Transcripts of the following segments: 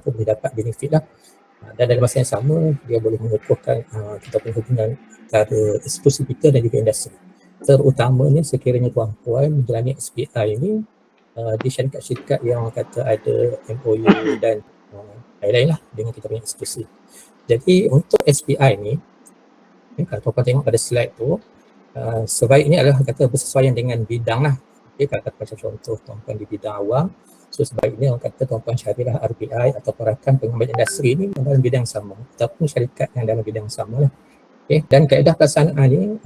mereka boleh dapat benefit lah. Dan dalam masa yang sama dia boleh mengukuhkan kita punya hubungan antara institusi kita dan juga industri. Terutamanya sekiranya tuan-puan menjalani SPI ini di syarikat-syarikat yang kata ada MOU dan lain-lain lah dengan kita punya institusi. Jadi untuk SPI ni, kalau tuan-puan tengok pada slide tu, sebaiknya adalah kata bersesuaian dengan bidang lah. Kalau kata macam contoh tuan-puan di bidang awam, so sebaiknya orang kata tuan-puan carilah RBI atau rakan pengamal industri ni dalam bidang sama ataupun syarikat yang dalam bidang sama lah. Dan kaedah pelaksanaan ni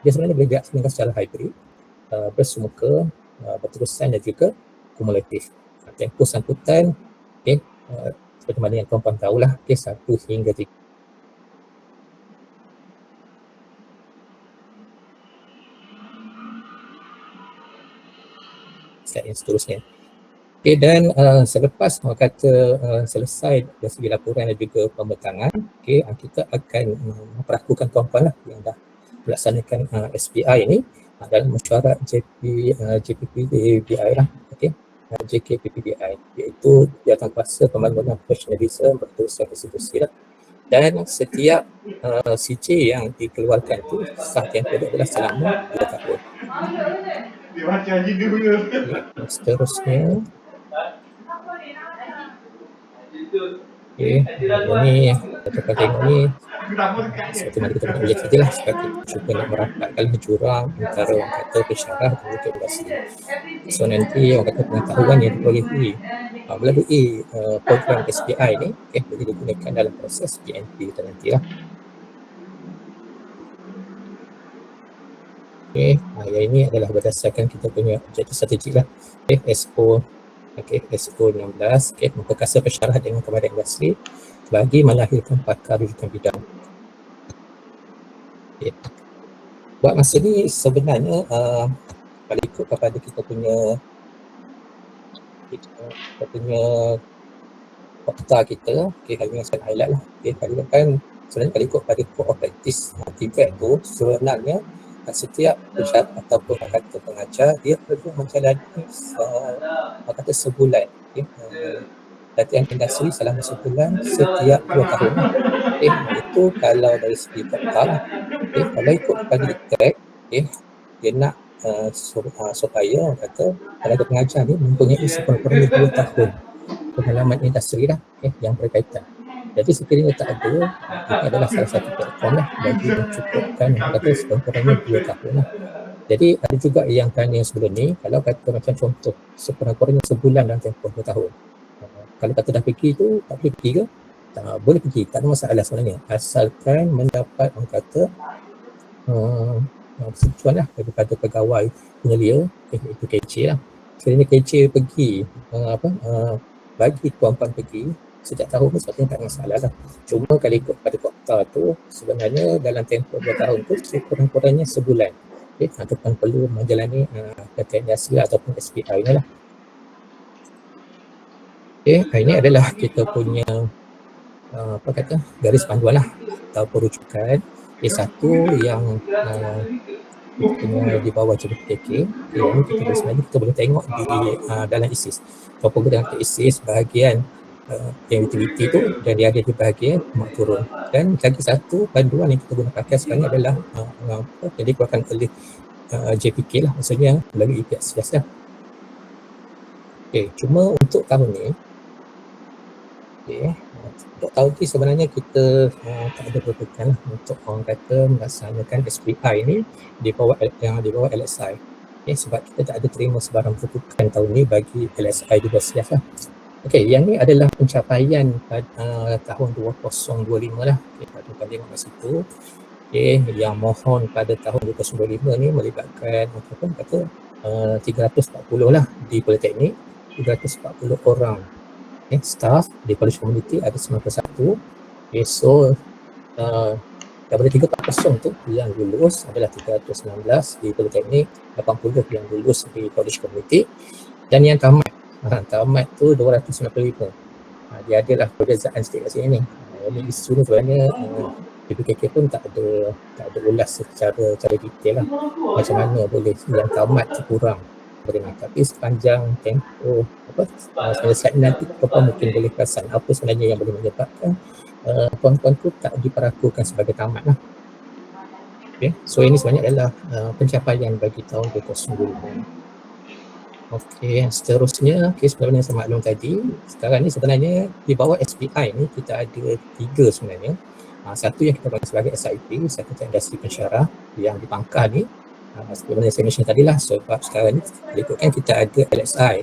dia sebenarnya boleh dilaksanakan secara hybrid, bersemuka, berterusan dan juga kumulatif. Tempoh sambutan seperti mana yang tuan-puan tahulah, 1 hingga 3. Slide yang seterusnya. Dan selepas orang kata selesai dari segi laporan dan juga pembentangan, kita akan memperakukan tuan-puan lah yang dah melaksanakan SPI ini dalam mesyuarat JPPBI lah, JKPPBI, iaitu Jawatankuasa Pembangunan Profesionalisme Berterusan Institusi lah. Dan setiap CJ yang dikeluarkan itu sah tempoh adalah selama 2 tahun. Seterusnya, ini kita tengok ni seperti mana kita boleh lihat lah, seperti cuba nak merapatkan jurang antara orang kata pensyarah dan juga industri. So nanti orang kata pengetahuan yang diperolehi melalui program SPI ni boleh digunakan dalam proses PNP kita nanti lah. Yang ini adalah berdasarkan kita punya objektif strategik lah. SO 16, memperkasa pensyarah dengan kepada industri bagi melahirkan pakar rujukan bidang. Buat masa ni sebenarnya kalau ikut kepada kita punya fakta kita, kali ni saya highlight lah. Kali ni kan sebenarnya kalau ikut pada code of practice TVET tu, sebenarnya setiap pensyarah ataupun kata pengajar dia perlu menjalani kata sebulan latihan industri selama sebulan setiap 2 tahun. Itu kalau dari segi fakta. Kalau ikut kepada track, dia nak supaya kata tenaga pengajar ni mempunyai sekurang-kurangnya 2 tahun pengalaman industri lah yang berkaitan. Jadi sekiranya tak ada, ini adalah salah satu platform lah bagi mencukupkan kata sekurang-kurangnya 2 tahun lah. Jadi ada juga yang tanya sebelum ni, kalau kata macam contoh sekurang-kurangnya sebulan dalam tempoh 2 tahun, kalau kata dah pergi tu, tak boleh pergi ke? Tak boleh pergi, tak ada masalah sebenarnya, asalkan mendapat orang kata persetujuan lah daripada pegawai penyelia, iaitu KC lah. Sekiranya KC pergi bagi tuan-puan pergi setiap tahun pun sepatutnya tak ada masalah lah. Cuma kalau ikut pada fakta tu, sebenarnya dalam tempoh 2 tahun tu sekurang-kurangnya sebulan ataupun perlu menjalani PTN Yasir ataupun SPI ni lah. Ini adalah kita punya garis panduan lah atau perujukan satu yang di bawah JPTK. Ini kita sebenarnya kita boleh tengok di dalam ISIS. Ataupun dalam ISIS bahagian yang utility tu, dan dia ada di bahagian mak turun. Dan lagi satu panduan yang kita guna pakai sekarang adalah yang dikeluarkan oleh JPK lah, maksudnya melalui pihak SIAS lah. Cuma untuk tahun ni, untuk tahun ni sebenarnya kita tak ada perbuatan lah untuk orang kata melaksanakan SPI ni di bawah LSI. Sebab kita tak ada terima sebarang perbuatan tahun ni bagi LSI di bawah SIAS lah. Yang ni adalah pencapaian pada tahun 2025 lah. Kita tengok kat situ. Yang mohon pada tahun 2025 ni melibatkan ataupun kata 340 lah di Politeknik, 340 orang staff di college community ada 91. So daripada 340 tu yang lulus adalah 319 di Politeknik, 80 yang lulus di college community, dan yang tamat tu 295. Dia adalah perbezaan sikit kat sini ni. Ini isu ni sebenarnya PPKK pun tak ada ulas secara detail lah macam mana boleh yang tamat tu kurang. beriman. Tapi sepanjang tempoh selesai nanti puan mungkin boleh perasan apa sebenarnya yang boleh menyebabkan puan-puan tu tak diperakukan sebagai tamat lah. Okay. So ini sebenarnya adalah pencapaian bagi tahun 2025. Okey, seterusnya sebenarnya saya maklum tadi, sekarang ni sebenarnya di bawah SPI ni kita ada 3 sebenarnya. Satu yang kita panggil sebagai SIP, Sekretariat Industri Pensyarah yang di Pangkah ni. Sebenarnya saya mention tadilah sebab sekarang ni berikutkan kita ada LSI,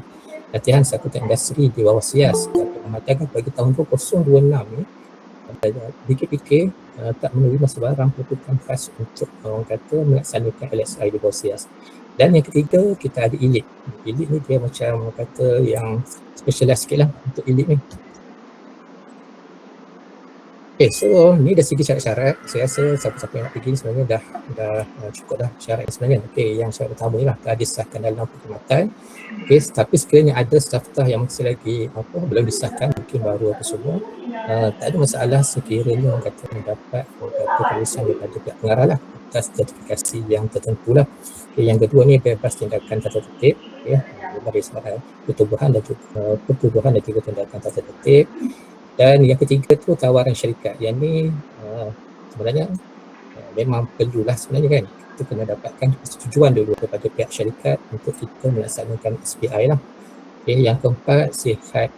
Latihan Sekretariat Industri di bawah SIAS. Tapi mengatakan bagi tahun 2026 ni fikir-fikir tak menerima sebarang pertukaran khas untuk orang kata melaksanakan LSI di bawah SIAS. Dan yang ketiga kita ada ELIT. ELIT ni dia macam orang kata yang specialized sikit lah untuk ELIT ni. Okay, so ni dari segi syarat-syarat, saya rasa siapa-siapa yang nak pergi sebenarnya dah cukup dah syarat sebenarnya. Okay, yang syarat utama ni lah telah disahkan dalam perkhidmatan. Okay, tapi sekiranya ada staf-staf yang masih lagi belum disahkan, mungkin baru apa semua, tak ada masalah sekiranya orang kata mendapat tulisan daripada pihak pengarah lah atas sertifikasi yang tertentu lah. Okay, yang kedua ni bebas tindakan tata tertib, dari pertubuhan dan juga tindakan tata tertib. Dan yang ketiga tu tawaran syarikat. Yang ni sebenarnya memang perlulah sebenarnya kan. Kita kena dapatkan persetujuan dulu kepada pihak syarikat untuk kita melaksanakan SPI lah. Okay, yang keempat, sihat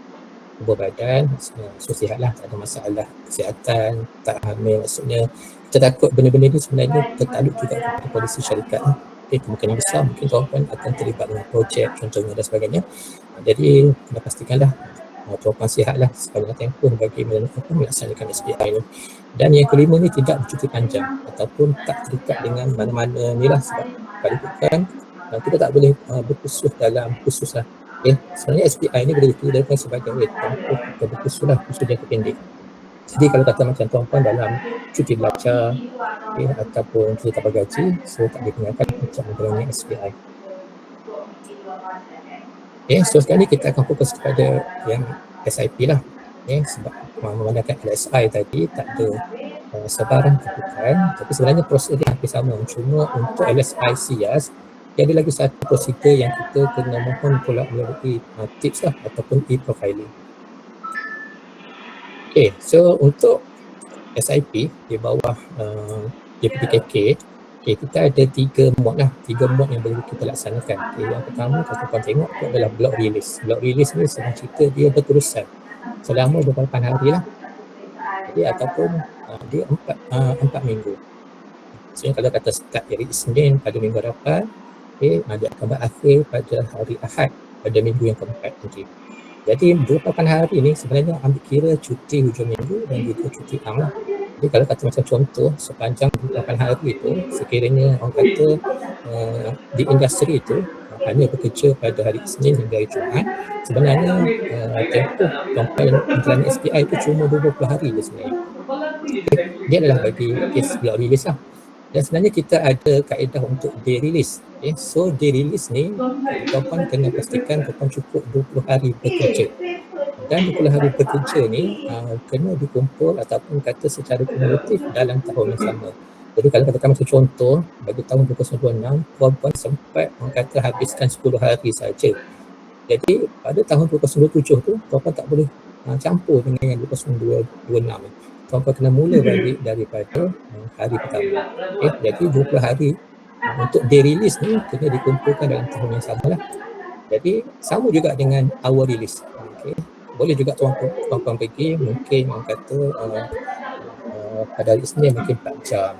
tubuh badan. So sihat lah, tak ada masalah kesihatan, tak hamil. Maksudnya kita takut benda-benda ni sebenarnya tertakluk juga kepada polisi syarikat lah. Okay, kemungkinan besar mungkin tuan-tuan akan terlibat dengan projek contohnya dan sebagainya. Jadi kena pastikanlah tuan-tuan sihatlah sepanjang tempoh bagi melaksanakan SPI ni. Dan yang kelima ni tidak bercuti panjang ataupun tak terikat dengan mana-mana ni lah, sebab kalau bukan kita tak boleh berkursus dalam kursus lah. Okay. Sebenarnya SPI ni boleh dikirakan sebagai tempoh kita berkursus lah, kursus jangka pendek. Jadi kalau kata macam tuan-tuan dalam cuti belajar ataupun cuti tanpa gaji, so tak dikenalkan untuk menjalani SPI. Okay, so sekarang ni kita akan fokus kepada yang SIP lah. Okay, sebab memandangkan LSI tadi tak ada sebarang kebutuhan, tapi sebenarnya prosedur hampir sama. Cuma untuk LSI SIAS, dia ada lagi satu prosedur yang kita kena mohon pula melalui tips lah ataupun e-profiling. Okay, so untuk SIP di bawah JPPKK, okay, kita ada 3 mod lah, 3 mod yang boleh kita laksanakan. Okay, yang pertama kalau tuan tengok tu adalah block release. Block release ni senang cerita dia berterusan selama beberapa hari lah. Jadi ataupun dia 4 minggu. Maksudnya kalau kata start hari Isnin pada minggu hadapan, okay, dia akan berakhir pada hari Ahad pada minggu yang keempat nanti. Jadi 28 hari ni sebenarnya ambil kira cuti hujung minggu dan juga cuti am lah. Jadi kalau kata macam contoh sepanjang 28 hari itu, sekiranya orang kata di industri itu hanya bekerja pada hari Isnin hingga hari Jumaat, sebenarnya tempoh tuan-tuan menjalani SPI itu cuma 20 hari je sebenarnya. Dia adalah bagi kes block release lah. Dan sebenarnya kita ada kaedah untuk day release. Okay. So day release ni tuan-tuan kena pastikan tuan-tuan cukup 20 hari bekerja. Dan 20 hari bekerja ni kena dikumpul ataupun kata secara kumulatif dalam tahun yang sama. Jadi kalau katakan macam contoh, bagi tahun 2026, puan-puan sempat orang kata habiskan 10 hari saja. Jadi pada tahun 2027 tu, puan-puan tak boleh campur dengan yang 2026. Tuan-tuan kena mula balik daripada hari pertama. Okay. Jadi 20 hari untuk day release ni kena dikumpulkan dalam tahun yang sama lah. Jadi sama juga dengan hour release. Okay. Boleh juga tuan-tuan pergi, mungkin orang kata pada hari Isnin mungkin 4 jam.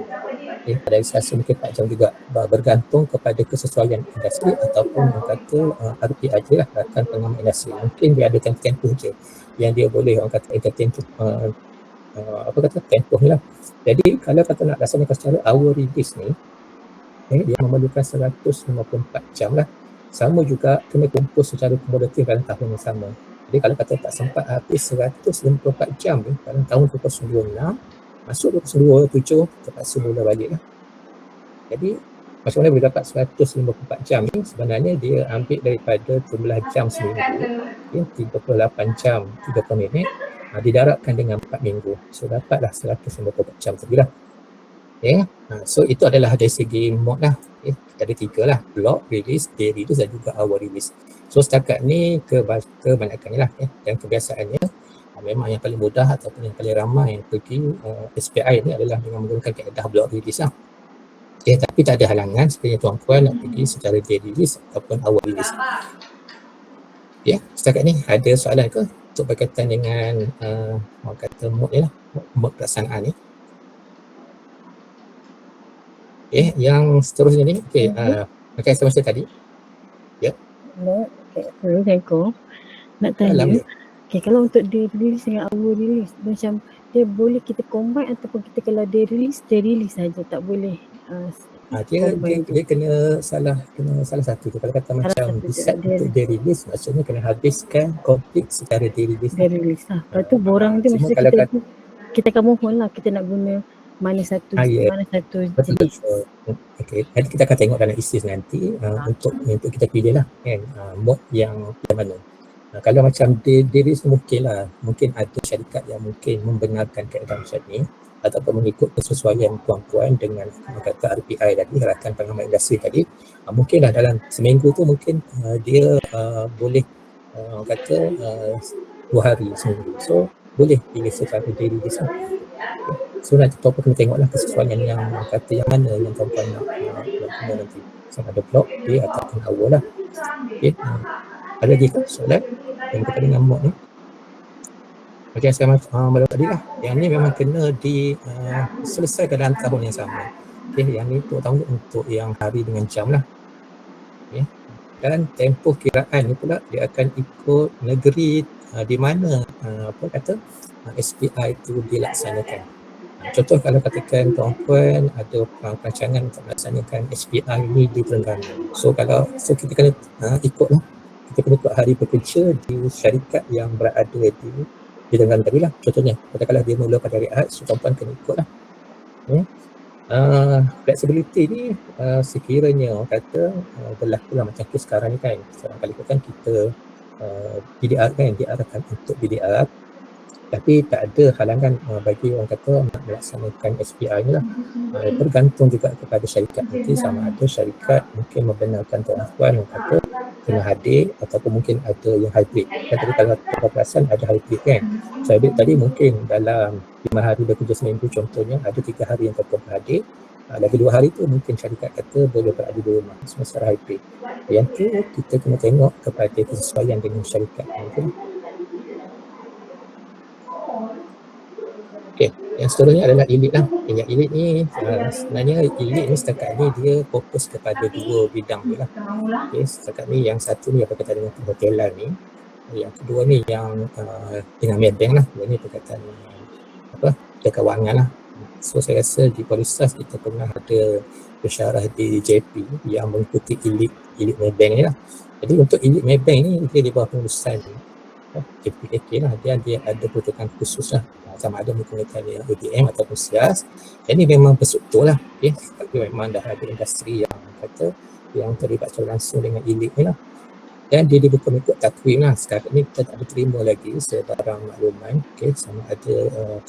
Okay. Pada hari Selasa mungkin 4 jam juga, bergantung kepada kesesuaian industri ataupun orang kata RPI je lah, rakan pengamal industri. Mungkin dia ada tempoh je yang dia boleh orang kata entertain tempoh ni lah. Jadi kalau kata nak laksanakan secara hour release ni, dia memerlukan 154 jam lah. Sama juga kena kumpul secara kumulatif dalam tahun yang sama. Jadi kalau kata tak sempat habis 154 jam ni dalam tahun 2026, masuk 2027 terpaksa mula balik lah. Jadi macam mana boleh dapat 154 jam ni? Sebenarnya dia ambil daripada jumlah jam seminggu, 38 jam 30 minit, didarabkan dengan 4 minggu. So dapatlah 154 jam tadi lah. So itu adalah dari segi mode lah. Kita ada 3 lah, block, release, day release dan juga hour release. So setakat ni kebanyakannya lah dan kebiasaannya memang yang paling mudah ataupun yang paling ramai yang pergi SPI ni adalah dengan menggunakan kaedah block release lah. Tapi tak ada halangan sebenarnya tuan-puan nak pergi secara day release ataupun hour release. Setakat ni ada soalan ke untuk berkaitan dengan orang kata mode ni lah, mode pelaksanaan ni? Yang seterusnya ni, macam saya masa tadi. Assalamualaikum. Nak tanya, kalau untuk day release dengan hour release, macam dia boleh kita combine ataupun kita kalau day release saja, tak boleh dia kena salah satu tu. Kalau kata macam decide untuk day release, maksudnya kena habiskan complete secara day release. Lepas tu borang dia maksudnya kita akan mohon lah kita nak guna mana satu jenis. Nanti kita akan tengok dalam isis nanti untuk kita pilih lah mode yang mana. Kalau macam day release mungkin ada syarikat yang mungkin membenarkan kaedah macam ni ataupun mengikut kesesuaian tuan-puan dengan kata RPI tadi, Rakan Pengamal Industri tadi, mungkinlah dalam seminggu tu mungkin dia boleh kata 2 hari seminggu. So boleh pilih secara day release lah. So nanti tuan-puan kena tengoklah kesesuaian yang kata yang mana yang tuan-puan nak guna nanti. Sama ada block, day ataupun hour lah. Ada lagi kan soalan yang berkaitan dengan mod ni? Macam saya malam tadi lah, yang ni memang kena diselesaikan dalam tahun yang sama. Yang ni tahun untuk yang hari dengan jam lah. Dan tempoh kiraan ni pula dia akan ikut negeri di mana SPI itu dilaksanakan. Contoh kalau katakan tuan-puan ada perancangan untuk melaksanakan SPI ini di Terengganu. So kita kena ikutlah. Kita kena ikut hari bekerja di syarikat yang berada di Terengganu tadi lah. Contohnya, katakanlah dia mula pada hari Ahad, so tuan-puan kena ikutlah. Flexibility ni sekiranya orang kata berlaku lah macam kes sekarang ni kan. Sekarang kali kan kita BDR kan, diarahkan untuk BDR. Tapi tak ada halangan bagi orang kata nak melaksanakan SPI ni lah. Bergantung juga kepada syarikat nanti, sama ada syarikat mungkin membenarkan tuan-puan orang kata kena hadir ataupun mungkin ada yang hybrid. Kan tadi kalau perasan ada hybrid kan. So hybrid tadi mungkin dalam 5 hari bekerja seminggu contohnya, ada 3 hari yang tuan-puan hadir. Lagi 2 hari tu mungkin syarikat kata boleh berada di rumah, semua secara hybrid. Yang tu kita kena tengok kepada kesesuaian dengan syarikat mungkin. Yang seterusnya adalah elite lah. Yang elite ni sebenarnya elite ni setakat ni dia fokus kepada 2 bidang ni lah. Setakat ni yang satu ni yang berkaitan dengan perhotelan ni, yang kedua ni yang dengan Maybank lah. Yang ni berkaitan dengan kewangan lah. So saya rasa di Polisas kita pernah ada pensyarah di JP yang mengikuti elite Maybank ni lah. Jadi untuk elite Maybank ni dia di bawah pengurusan JPAK lah, dia ada peruntukan khusus lah, sama ada menggunakan ADM ataupun SIAS. Jadi memang berstruktur lah, tapi memang dah ada industri yang kata yang terlibat secara langsung dengan elite ni lah. Dan dia dibuka mengikut takwim lah. Sekarang ni kita tak ada terima lagi sebarang makluman, sama ada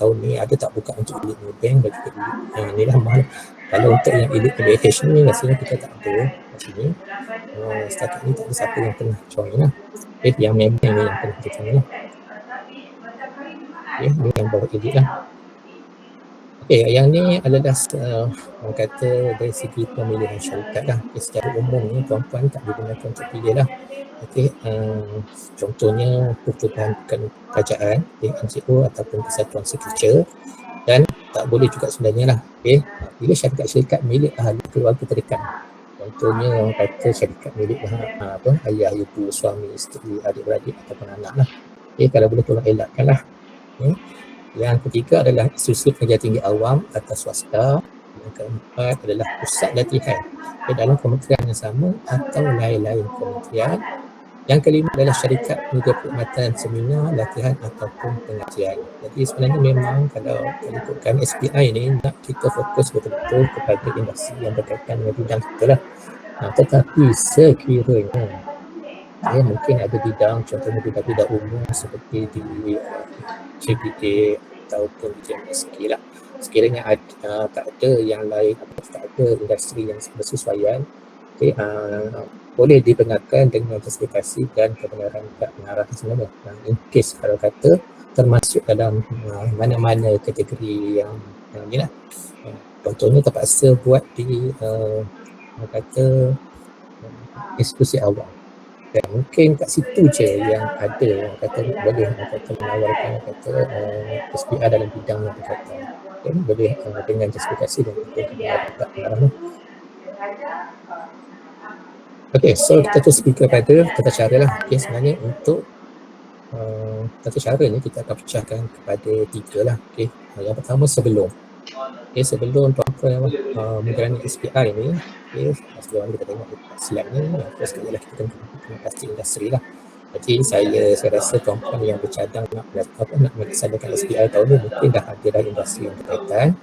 tahun ni ada tak buka untuk elite Maybank bagi elite ni lah mahal. Kalau untuk yang elite KBH ni rasanya kita tak ada kat sini. Setakat ni tak ada siapa yang pernah join lah. Yang Maybank ni yang pernah kita lah. Ni yang bawa elite lah. Yang ni adalah orang kata dari segi pemilihan syarikat lah. Secara umum ni tuan-puan tak digunakan untuk pilih lah. Contohnya pertubuhan kerajaan, NGO ataupun kesatuan sekerja, dan tak boleh juga sebenarnya lah. Bila syarikat-syarikat milik ahli keluarga terdekat. Contohnya orang kata syarikat milik ayah, ibu, suami, isteri, adik-beradik ataupun anak lah. Kalau boleh tolong elakkan lah. Yang ketiga adalah institusi pengajian tinggi awam atau swasta. Yang keempat adalah pusat latihan dalam kementerian yang sama atau lain-lain kementerian. Yang kelima adalah syarikat media perkhidmatan, seminar, latihan ataupun pengajian. Jadi sebenarnya memang kalau ikutkan SPI ni nak kita fokus betul-betul kepada industri yang berkaitan dengan bidang kita lah. Tetapi sekiranya mungkin ada bidang, contohnya bidang umum seperti di CBA ataupun di JMSK lah. sekiranya tak ada yang lain, tak ada industri yang bersesuaian, okay, boleh dibenarkan dengan justifikasi dan kebenaran pengarah sebenarnya. In case kalau kata termasuk dalam mana-mana kategori yang ni lah. Contohnya terpaksa buat di kata eksekusi awal. Dan mungkin kat situ je yang ada yang kata boleh kata menawarkan kata SPR dalam bidang yang berkaitan. Dan boleh dengan justifikasi dan kebenaran pengarah. Okay, so kita terus pergi kepada tata cara lah. Okay, sebenarnya untuk tata cara ni kita akan pecahkan kepada 3 lah. Okay, yang pertama sebelum. Okay, sebelum tuan-tuan menjalani SPI ni, okay, sebelum kita tengok slide ni, yang first kali lah kita kena pasti industri lah. Jadi saya rasa tuan-tuan yang bercadang nak melaksanakan SPI tahun ni mungkin dah ada dah industri yang berkaitan.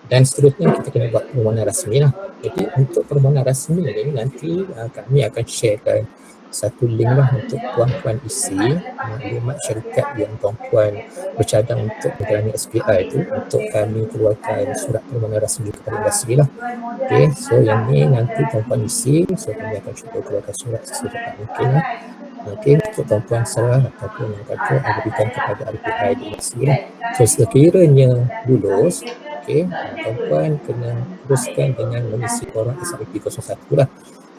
Dan seterusnya kita kena buat permohonan rasmi lah. Jadi untuk permohonan rasmi ni nanti kami akan sharekan satu link lah untuk tuan-tuan isi maklumat syarikat yang tuan-tuan bercadang untuk menjalani SPI tu untuk kami keluarkan surat permohonan rasmi kepada industri lah. Okay, so yang ni nanti tuan-tuan isi, so kami akan cuba keluarkan surat secepat mungkin lah. Okay, untuk tuan-tuan serah ataupun yang kata berikan kepada RPI di industri lah. So sekiranya lulus, okay, tuan-tuan kena teruskan dengan mengisi borang SIP 01 lah.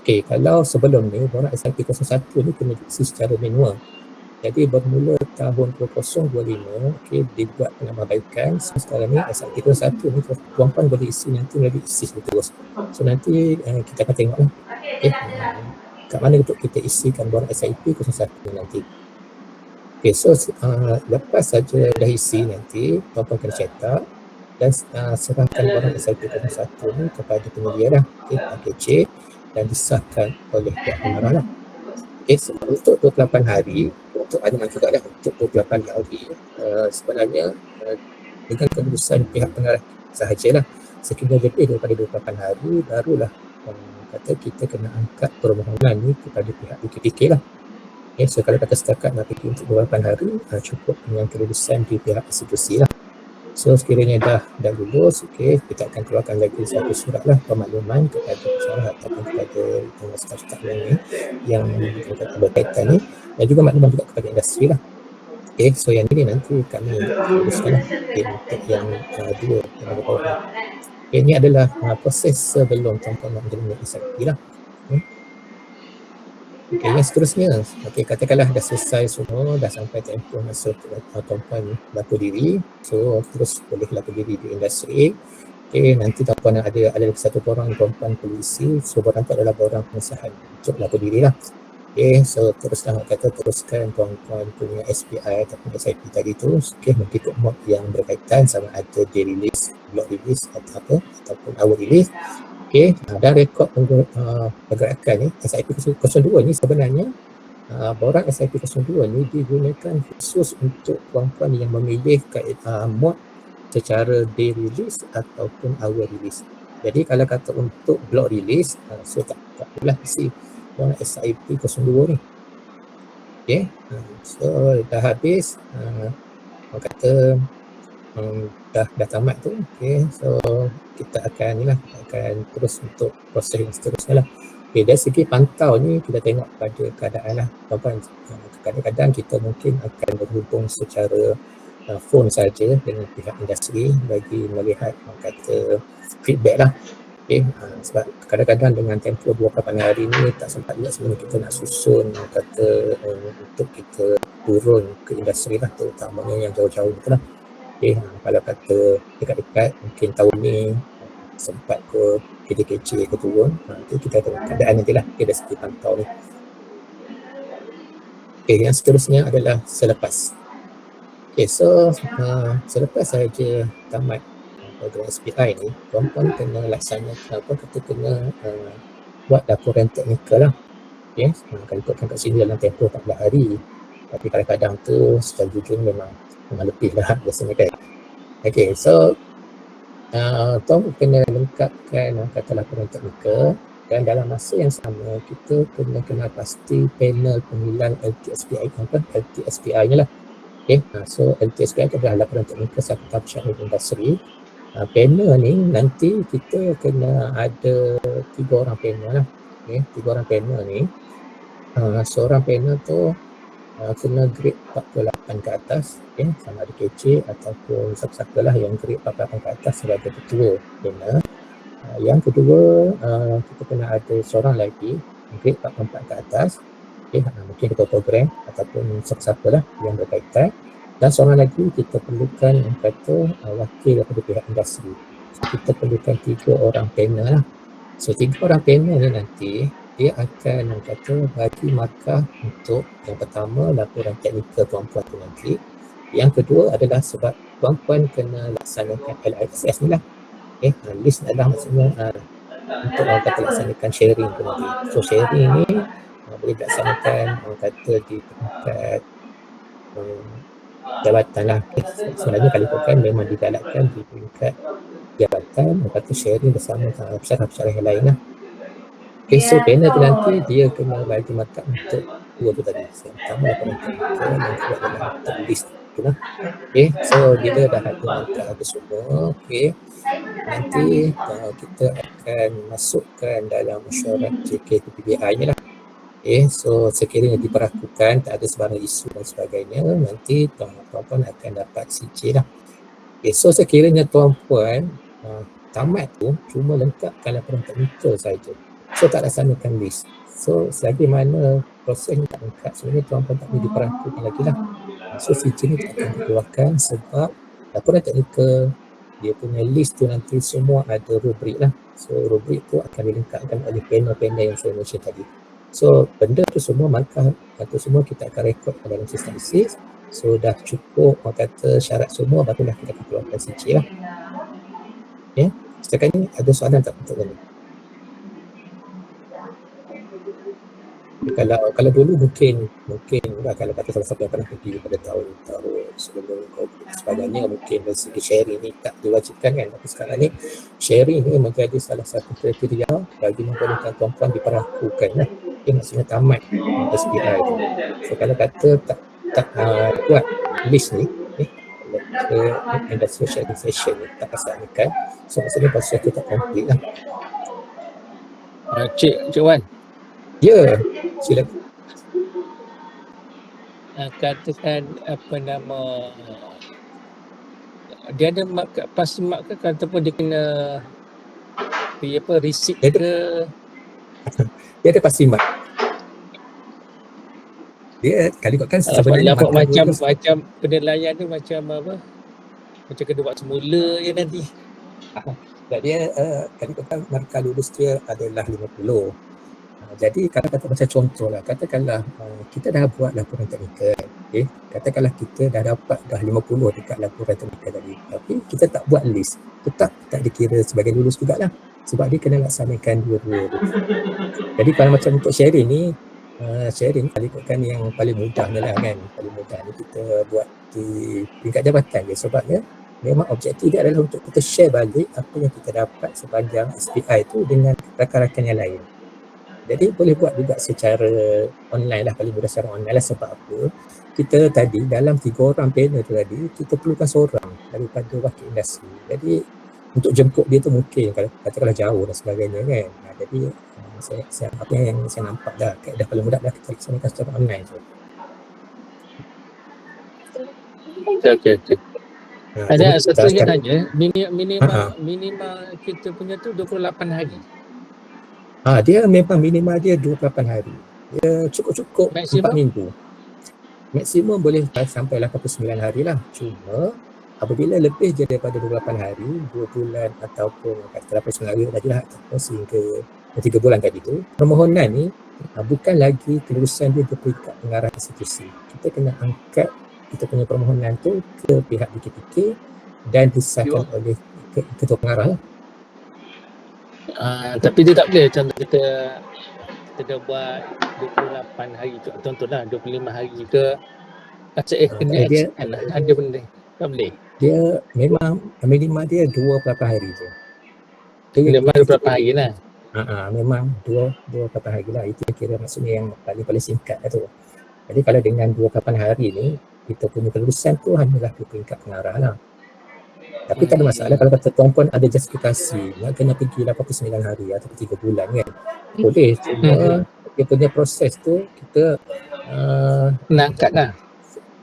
Okay, kalau sebelum ni borang SIP 01 ni kena diisi secara manual. Jadi bermula tahun 2025, okay, dibuat penambahbaikan. So sekarang ni SIP 01 ni tuan-tuan boleh isi nanti boleh isi terus. So nanti kita akan tengok lah. Okay, kat mana untuk kita isikan borang SIP 01 nanti. Okay, so lepas saja dah isi nanti tuan-tuan kena cetak dan serahkan borang SIP 01 ni kepada penyedia lah, okay, PKC, dan disahkan oleh pihak pengarah lah. Okay, so untuk 28 hari, untuk ada juga lah untuk 28 hari sebenarnya dengan kelulusan pihak pengarah sahajalah. Sekiranya lebih daripada 28 hari barulah kata kita kena angkat permohonan ni kepada pihak PKPK lah. Okay, so kalau kata setakat nak pergi untuk 28 hari cukup dengan kelulusan di pihak institusi lah. So sekiranya dah lulus, okay, kita akan keluarkan lagi satu surat lah pemakluman kepada pensyarah ataupun kepada staf-staf yang berkaitan ni, dan juga makluman juga kepada industri lah. Okay, so yang ini nanti kami teruskan lah, okay, untuk yang dua yang ada bawah. Okay, ini adalah proses sebelum tuan-tuan nak menjalani SIP lah. Okay, yang seterusnya, okay, katakanlah dah selesai semua, dah sampai tempoh masa tuan-tuan lapor diri, so terus boleh lapor diri di industri. Okay, nanti tuan-tuan ada satu borang tuan-tuan perlu isi, so borang tu adalah borang pengesahan untuk lapor diri lah. Okay, so teruskan teruskan tuan-tuan punya SPI ataupun SIP tadi tu, okay, mengikut mod yang berkaitan sama ada day release, block release ataupun hour release. Okay, dan rekod pergerakan ni SIP 02 ni sebenarnya borang SIP 02 ni digunakan khusus untuk tuan-tuan yang memilih mod secara day release ataupun hour release. Jadi kalau kata untuk block release, so tak perlulah isi borang SIP 02 ni. Okay, so dah habis, orang kata dah tamat tu, okay, so kita akan terus untuk proses yang seterusnya lah. Okay, dari segi pantau ni kita tengok pada keadaan lah. Kadang-kadang kita mungkin akan berhubung secara phone saja dengan pihak industri bagi melihat kata feedback lah. Okay, sebab kadang-kadang dengan tempoh 28 hari ni tak sempat juga sebenarnya kita nak susun kata untuk kita turun ke industri lah, terutamanya yang jauh-jauh tu lah. Okay, kalau kata dekat-dekat mungkin tahun ni sempat ke KDKC ke turun, nanti kita tengok keadaan nanti lah, okay, dari segi pantau ni. Okay, yang seterusnya adalah selepas. Okay, so selepas sahaja tamat program SPI ni, tuan-tuan kena laksanakan kena buat laporan teknikal lah. Okay, kalau ikutkan kat sini dalam tempoh 14 hari, tapi kadang-kadang tu secara jujur memang lebih lah biasanya kan. Okay, so tuan kena lengkapkan kata laporan teknikal, dan dalam masa yang sama kita kena kenal pasti panel penilaian LTSPI LTSPI ni lah. Okay, so LTSPI adalah laporan teknikal serta syarat industri. Panel ni nanti kita kena ada 3 orang panel lah. 3 orang panel ni. Seorang panel tu kena grade 48 ke atas, sama ada KC ataupun siapa-siapa lah yang grade 48 ke atas sebagai ketua panel. Yang kedua, kita kena ada seorang lagi grade 44 ke atas, mungkin ketua program ataupun siapa-siapa lah yang berkaitan. Dan seorang lagi kita perlukan kata wakil daripada pihak industri. So, kita perlukan 3 orang panel lah. So 3 orang panel ni nanti dia akan kata bagi markah untuk yang pertama laporan teknikal tuan-puan tu nanti. Yang kedua adalah sebab tuan-puan kena laksanakan LISS ni lah. List adalah maksudnya untuk orang kata laksanakan sharing tu nanti. So sharing ni boleh dilaksanakan orang kata di tingkat jabatan lah. Sebenarnya kalau bukan memang digalakkan di tingkat jabatan, orang kata sharing bersama afsar-afsar yang lain lah. So panel tu nanti dia kena bagi markah untuk 2 tu tadi. Yang pertama laporan teknikal, yang kedua adalah untuk list tu lah. So bila dah ada markah apa semua, nanti kita akan masukkan dalam mesyuarat JKTPBI ni lah. So sekiranya diperlakukan tak ada sebarang isu dan sebagainya, nanti tuan-puan akan dapat CC lah. So sekiranya tuan-puan tamat tu cuma lengkapkan laporan teknikal saja, so tak laksanakan list, so selagi mana proses ni tak lengkap, sebenarnya tuan-puan tak boleh diperlakukan lagi lah. So CC ni tak akan dikeluarkan sebab laporan teknikal dia punya list tu nanti semua ada rubrik lah. So rubrik tu akan dilengkapkan oleh panel-panel yang saya mention tadi. So benda tu semua markah atau semua kita akan rekod dalam sistem ISIS. So dah cukup orang kata syarat semua, barulah kita akan keluarkan CC lah. Setakat ni ada soalan tak untuk ni? Kalau dulu mungkin kalau kata siapa-siapa yang pernah pergi pada tahun-tahun sebelum COVID sebagainya, mungkin dari segi sharing ni tak diwajibkan kan, tapi sekarang ni sharing ni menjadi salah satu kriteria bagi membolehkan tuan-puan diperlakukan lah. Maksudnya tamat SPI tu. So kalau kata tak buat list ni, industrial sharing session ni tak laksanakan, so maksudnya proses tu tak complete lah. Cik Wan. Ya, silakan. Katakan apa nama, dia ada mark pasti mark ke ataupun dia kena receipt ke? Dia ada pasti mark. Dia kali kan sebenarnya macam penilaian tu macam apa? Macam kena buat semula je nanti. Dia kali kan markah lulus dia adalah 50. Jadi kalau kata macam contoh lah, katakanlah kita dah buat laporan teknikal, katakanlah kita dah dapat dah 50 dekat laporan teknikal tadi, tapi kita tak buat list, tetap tak dikira sebagai lulus jugalah, sebab dia kena laksanakan dua-dua. Jadi kalau macam untuk sharing ni, sharing kalau ikutkan yang paling mudah ni lah kan, paling mudah ni kita buat di tingkat jabatan je, sebabnya memang objektif dia adalah untuk kita share balik apa yang kita dapat sepanjang SPI tu dengan rakan-rakan yang lain. Jadi boleh buat juga secara online lah, paling mudah secara online lah. Sebab apa? Kita tadi dalam 3 orang panel tu tadi, kita perlukan seorang daripada wakil industri. Jadi untuk jemput dia tu mungkin kalau jauh dan sebagainya kan. Jadi saya apa yang saya nampak dah paling mudah dah kita laksanakan secara online tu. Okey. Ada satu yang tanya, minima kita punya tu 28 hari. Dia memang minimal dia 28 hari. Dia cukup 4 minggu. Maksimum boleh sampai 89 hari lah. Cuma apabila lebih je daripada 28 hari, 2 bulan ataupun 89 hari tadi lah, ataupun sehingga 3 bulan tadi tu, permohonan ni bukan lagi kelulusan dia ke peringkat pengarah institusi. Kita kena angkat kita punya permohonan tu ke pihak DKPK dan disahkan oleh ketua pengarah lah. Tapi dia tak boleh contoh kita dah buat 28 hari tu, contohlah 25 hari ke kena ada benda tak boleh. Dia memang minima dia 28 hari je. Memang 28 hari lah. Memang 28 hari lah. Itu kira maksudnya yang paling singkat lah tu. Jadi kalau dengan 28 hari ni, kita punya kelulusan tu hanyalah ke peringkat pengarah lah. Tapi tak ada masalah kalau kata tuan-puan ada justifikasi nak kena pergi 89 hari atau 3 bulan kan. Boleh, cuma dia punya proses tu kita Nak angkat lah.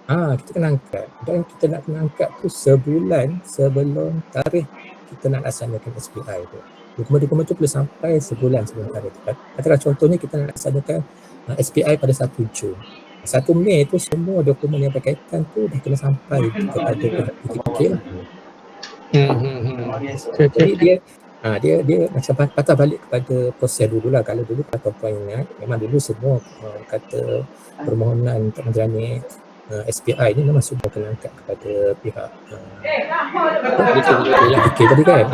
kita kena angkat, dan kita nak kena angkat tu sebulan sebelum tarikh kita nak laksanakan SPI tu. Dokumen-dokumen tu perlu sampai sebulan sebelum tarikh tu. Katakan contohnya kita nak laksanakan SPI pada 1 Jun. 1 Mei tu semua dokumen yang berkaitan tu dah kena sampai kepada pihak PKPK lah. Jadi dia macam patah balik kepada proses dulu lah. Kalau dulu kalau tuan ingat, memang dulu semua kata permohonan untuk menjalani SPI ni memang sudah kena angkat kepada pihak PKPK tadi kan.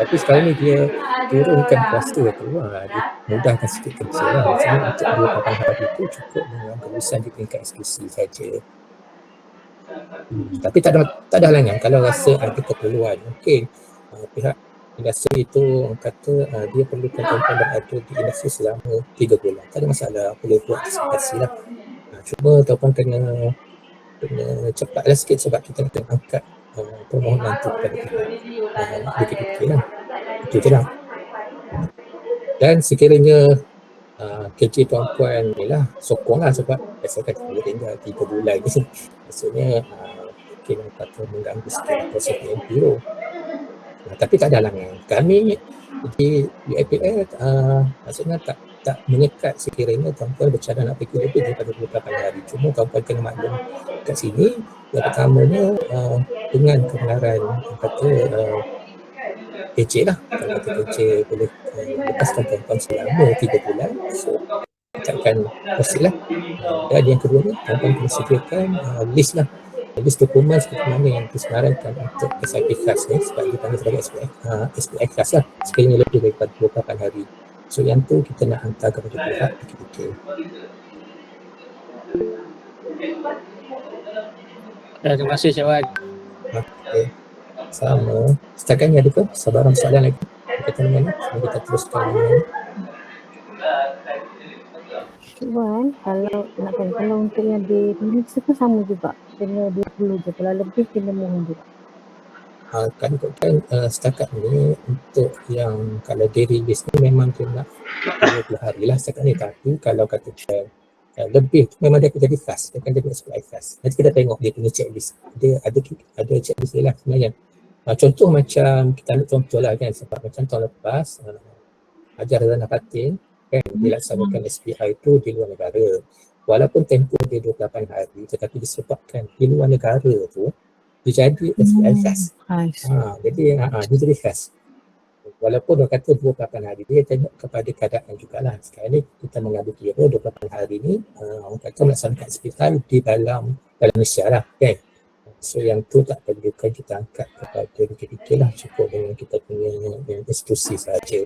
Tapi sekarang ni dia turunkan kuasa tu, dia mudahkan sikit kerja lah. Maksudnya untuk 28 hari tu cukup dengan kelulusan di tingkat eksekusi saja. Tapi tak ada halangan kalau rasa ada keperluan. Mungkin pihak industri itu kata dia perlukan tuan-tuan berada di industri selama 3 bulan. Tak ada masalah, boleh buat antisipasi lah. Cuma tuan-tuan kena cepatlah sikit sebab kita nak angkat permohonan tu kepada pihak PKPK lah. Itu je lah. Dan sekiranya kerja tuan-puan ni lah sokong lah, sebab biasakan boleh tinggal 3 bulan ni. Maksudnya mungkin kata mengganggu sikit proses PMP tu. Tapi tak ada halangan. Kami di UIPL maksudnya tak menyekat sekiranya tuan-puan bercadang nak pergi lebih daripada 28 hari. Cuma tuan-puan kena maklum kat sini, yang pertamanya dengan kebenaran kata KJ lah. Kalau kata KJ boleh lepaskan tuan-puan selama 3 bulan, so takkan proceed lah. Dan yang kedua ni, tuan-puan kena sediakan list lah. List dokumen seperti mana yang disenaraikan untuk SIP khas ni, sebab dipanggil sebagai SPI khas lah, sekiranya lebih daripada 28 hari. So yang tu kita nak hantar kepada pihak PKPK. Terima kasih Cik Wan. Okay. Sama. Setakat ni ada ke sebarang soalan lagi berkaitan dengan ni? Sebelum kita teruskan dengan ni. Wan, kalau untuk yang dirilis pun sama juga. Kena 20 je. Kalau lebih kena mohon juga. Kan ikutkan setakat ni untuk yang kalau dirilis ni memang dia nak 20 hari lah setakat ni. Tapi kalau katakan lebih tu memang dia akan jadi khas. Dia akan jadi SPI khas. Nanti kita tengok dia punya checklist. Dia ada checklist dia lah sebenarnya. Contoh macam kita ambil contoh lah kan, sebab macam tahun lepas Haji Razana Fatin kan dilaksanakan SPI tu di luar negara. Walaupun tempoh dia 28 hari, tetapi disebabkan di luar negara tu dia jadi SPI khas. Jadi dia jadi khas. Walaupun dia kata 28 hari, dia tengok kepada keadaan jugalah. Sekarang ni kita mengambil kira 28 hari ni orang kata melaksanakan SPI di dalam Malaysia lah kan. So yang tu tak perlukan kita angkat kepada PKPK lah, cukup dengan kita punya institusi saja.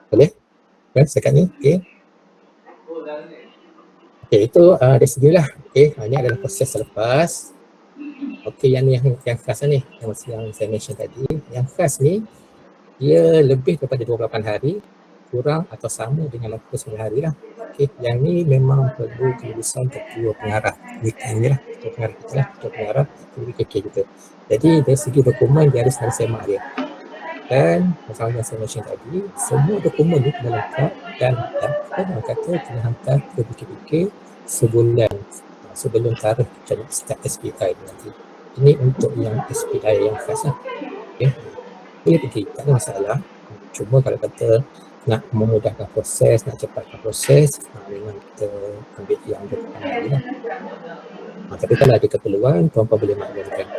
Boleh? Kan setakat ni? Okay. Okay, itu dari segi lah. Okay, ini adalah proses selepas. Okay, yang khas ni, yang saya mention tadi. Yang khas ni, dia lebih daripada 28 hari, kurang atau sama dengan 89 hari lah. Okay, yang ni memang perlu kelulusan ketua pengarah ini lah, ketua pengarah kita lah, ketua pengarah PKPK kita. Jadi dari segi dokumen dia harus semak dia. Dan macam yang saya mention tadi, semua dokumen ni kena lengkap dan orang kata kena hantar ke PKPK sebulan sebelum tarikh kita nak start SPI nanti. Ini untuk yang SPI yang khas lah. Okay. Boleh pergi, tak ada masalah. Cuma kalau kata nak memudahkan proses, nak cepatkan proses, memang kita ambil yang depan hari lah. Tapi kalau ada keperluan, tuan-tuan boleh maklumkan.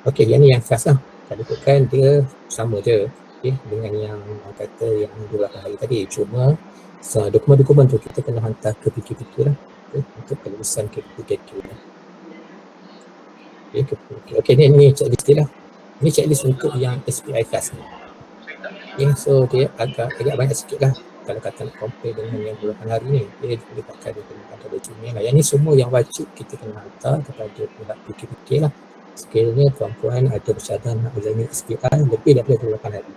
Okey, yang ni yang khas lah. Kalau ikutkan dia sama je dengan yang kata yang 28 hari tadi. Cuma dokumen-dokumen tu kita kena hantar ke PKPK lah. Untuk kelulusan ke PKPK lah. Okey, ni checklist dia lah. Ini checklist untuk yang SPI khas ni. So dia agak banyak sikit lah kalau kata nak compare dengan yang 28 hari ni. Dia dilibatkan ada resume lah. Yang ni semua yang wajib kita kena hantar kepada pihak PKPK lah. Sekiranya tuan-puan ada bercadang nak menjalani SPI lebih daripada 28 hari.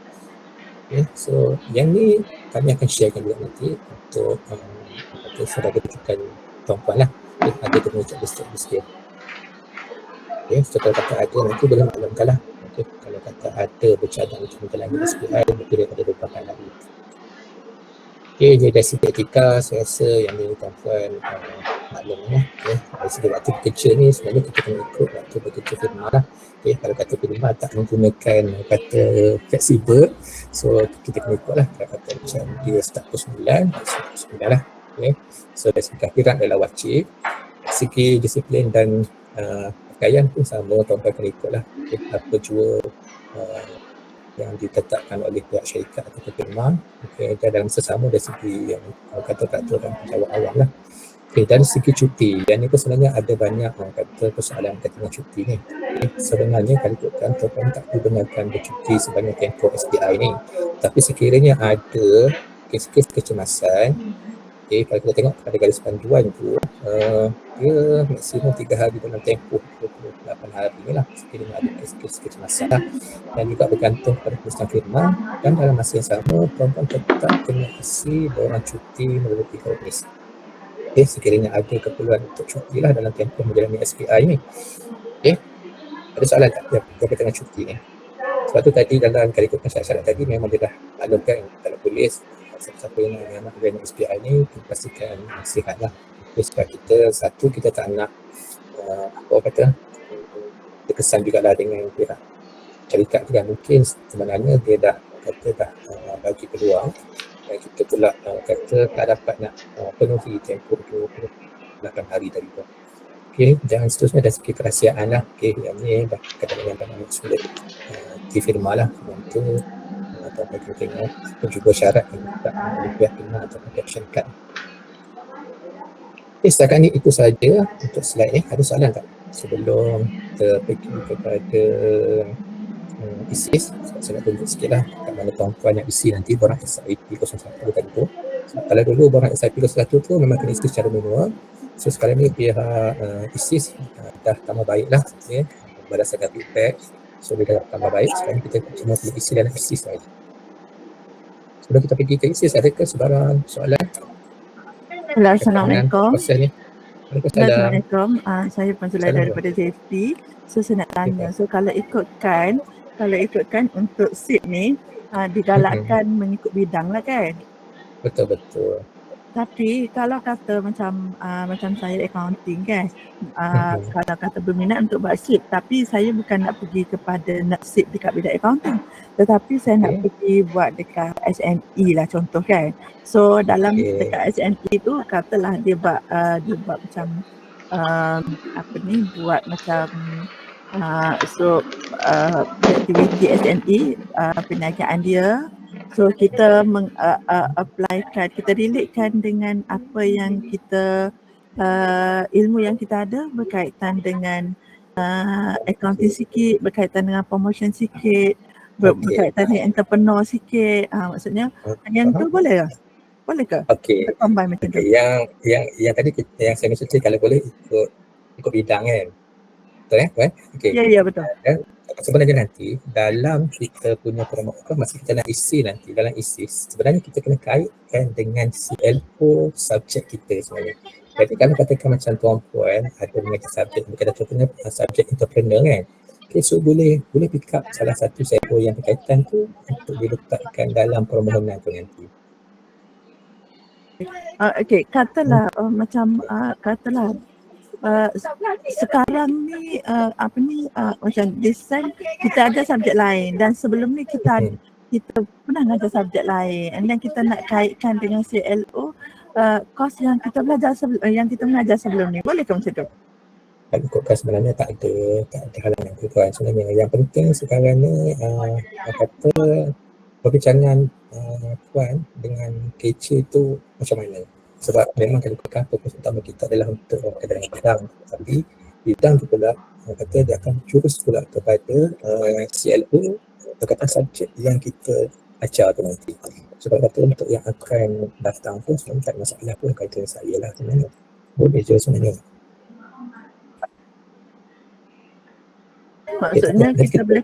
Okay, so yang ni kami akan sharekan juga nanti untuk kata saudara rujukan perempuan lah. Ada dia punya checklist dia. So kalau kata ada nanti boleh maklumkan lah. Kalau kata ada bercadang untuk menjalani SPI lebih daripada 24 hari. Jadi dari segi etika saya rasa yang ni tuan-tuan maklum lah. Dari segi waktu bekerja ni sebenarnya kita kena ikut waktu bekerja firma lah. Kalau kata firma tak menggunakan kata fleksibel, so kita kena ikut lah. Kalau kata macam dia start pukul 9, pukul 9 lah. So dari segi akhirat adalah wajib. Dari segi disiplin dan pakaian pun sama, tuan-tuan kena ikut lah. Apa jua yang ditetapkan oleh pihak syarikat atau firma, dan dalam sesama dari segi yang kata peraturan penjawat awam lah. Dari segi cuti, dan ni pun sebenarnya ada banyak kata persoalan berkaitan cuti ni. Sebenarnya kalau ikutkan tuan-tuan tak dibenarkan bercuti sebanyak tempoh SPI ni, tapi sekiranya ada kes-kes kecemasan, kalau kita tengok pada garis panduan tu, dia maksimum 3 hari dalam tempoh 28 hari ni lah sekiranya ada kes-kes kecemasan lah. Dan juga bergantung pada perusahaan firma, dan dalam masa yang sama tuan-tuan tetap kena isi borang cuti melalui kronis. Sekiranya ada keperluan untuk cuti lah dalam tempoh menjalani SPI ni. Ada soalan tak berkaitan dengan cuti ni? Sebab tu tadi dalam kali ikutkan syarat-syarat tadi memang dia dah maklumkan kalau polis siapa yang nak menjalani SPI ni kita pastikan sihat lah. Sebab kita satu kita tak nak terkesan juga lah dengan pihak syarikat tu kan, mungkin sebenarnya dia dah bagi peluang dan kita pula kata tak dapat nak penuhi tempoh 28 hari tadi tu. Jangan seterusnya dari segi kerahsiaan lah. Yang ni dah kadang-kadang banyak sulit di firma lah untuk atau bagi tengok dan juga syarat yang tak oleh pihak firma atau pihak syarikat. Setakat ni itu sahaja untuk slide ni. Ada soalan tak sebelum kita pergi kepada ISIS? Saya nak tunjuk sikit lah kat mana tuan-tuan yang isi nanti borang SIP 01 tadi tu. Kalau dulu borang SIP 01 tu memang kena isi secara manual. So sekarang ni pihak ISIS dah tambah baik lah berdasarkan feedback. So dia dah tambah baik. Sekarang kita cuma perlu isi dalam ISIS saja. Sebelum kita pergi ke ISIS, adakah sebarang soalan? Assalamualaikum. Assalamualaikum. Saya Pansulai daripada JFP. So saya nak tanya, so kalau ikutkan untuk SIP ni digalakkan mengikut bidang lah kan? Betul-betul. Tapi kalau kata macam saya accounting kan, kalau kata berminat untuk buat SIP, tapi saya bukan nak pergi kepada nak SIP dekat bidang accounting, tetapi saya nak pergi buat dekat SNE lah contoh kan. So dalam dekat SNE tu katalah dia buat macam buat macam aktiviti SNE, perniagaan dia. So kita applykan, kita relatekan dengan apa yang kita ilmu yang kita ada berkaitan dengan accounting sikit, berkaitan dengan promotion sikit, berkaitan dengan entrepreneur sikit. Maksudnya yang tu boleh ke? Boleh ke? Kita combine macam tu. Yang tadi yang saya maksud kalau boleh ikut bidang kan. Betul kan? Ya betul. Sebenarnya nanti dalam kita punya permohonan masa kita nak isi nanti dalam ISIS, sebenarnya kita kena kaitkan dengan CLO subjek kita sebenarnya. Jadi kalau katakan macam tuan-puan ada mengajar subjek, bukan contohnya subjek entrepreneur kan. So boleh pick up salah satu CLO yang berkaitan tu untuk diletakkan dalam permohonan tu nanti. Katalah katalah sekarang ni macam design kita ada subjek lain dan sebelum ni kita pernah ada subjek lain, and then kita nak kaitkan dengan CLO kos yang kita belajar sebelum ni. Boleh ke macam tu? Kalau ikutkan sebenarnya tak ada halangan tu kan. Sebenarnya yang penting sekarang ni kata perbincangan tuan dengan KC tu macam mana. Sebab memang kalau ikutkan fokus utama kita adalah untuk kadang bidang, tapi bidang tu pula kata dia akan jurus pula kepada CLO berkaitan subjek yang kita ajar tu nanti. Sebab kata untuk yang akan datang tu sebenarnya tak ada masalah pun kaitan saya lah sebenarnya. Boleh je sebenarnya. Maksudnya kita boleh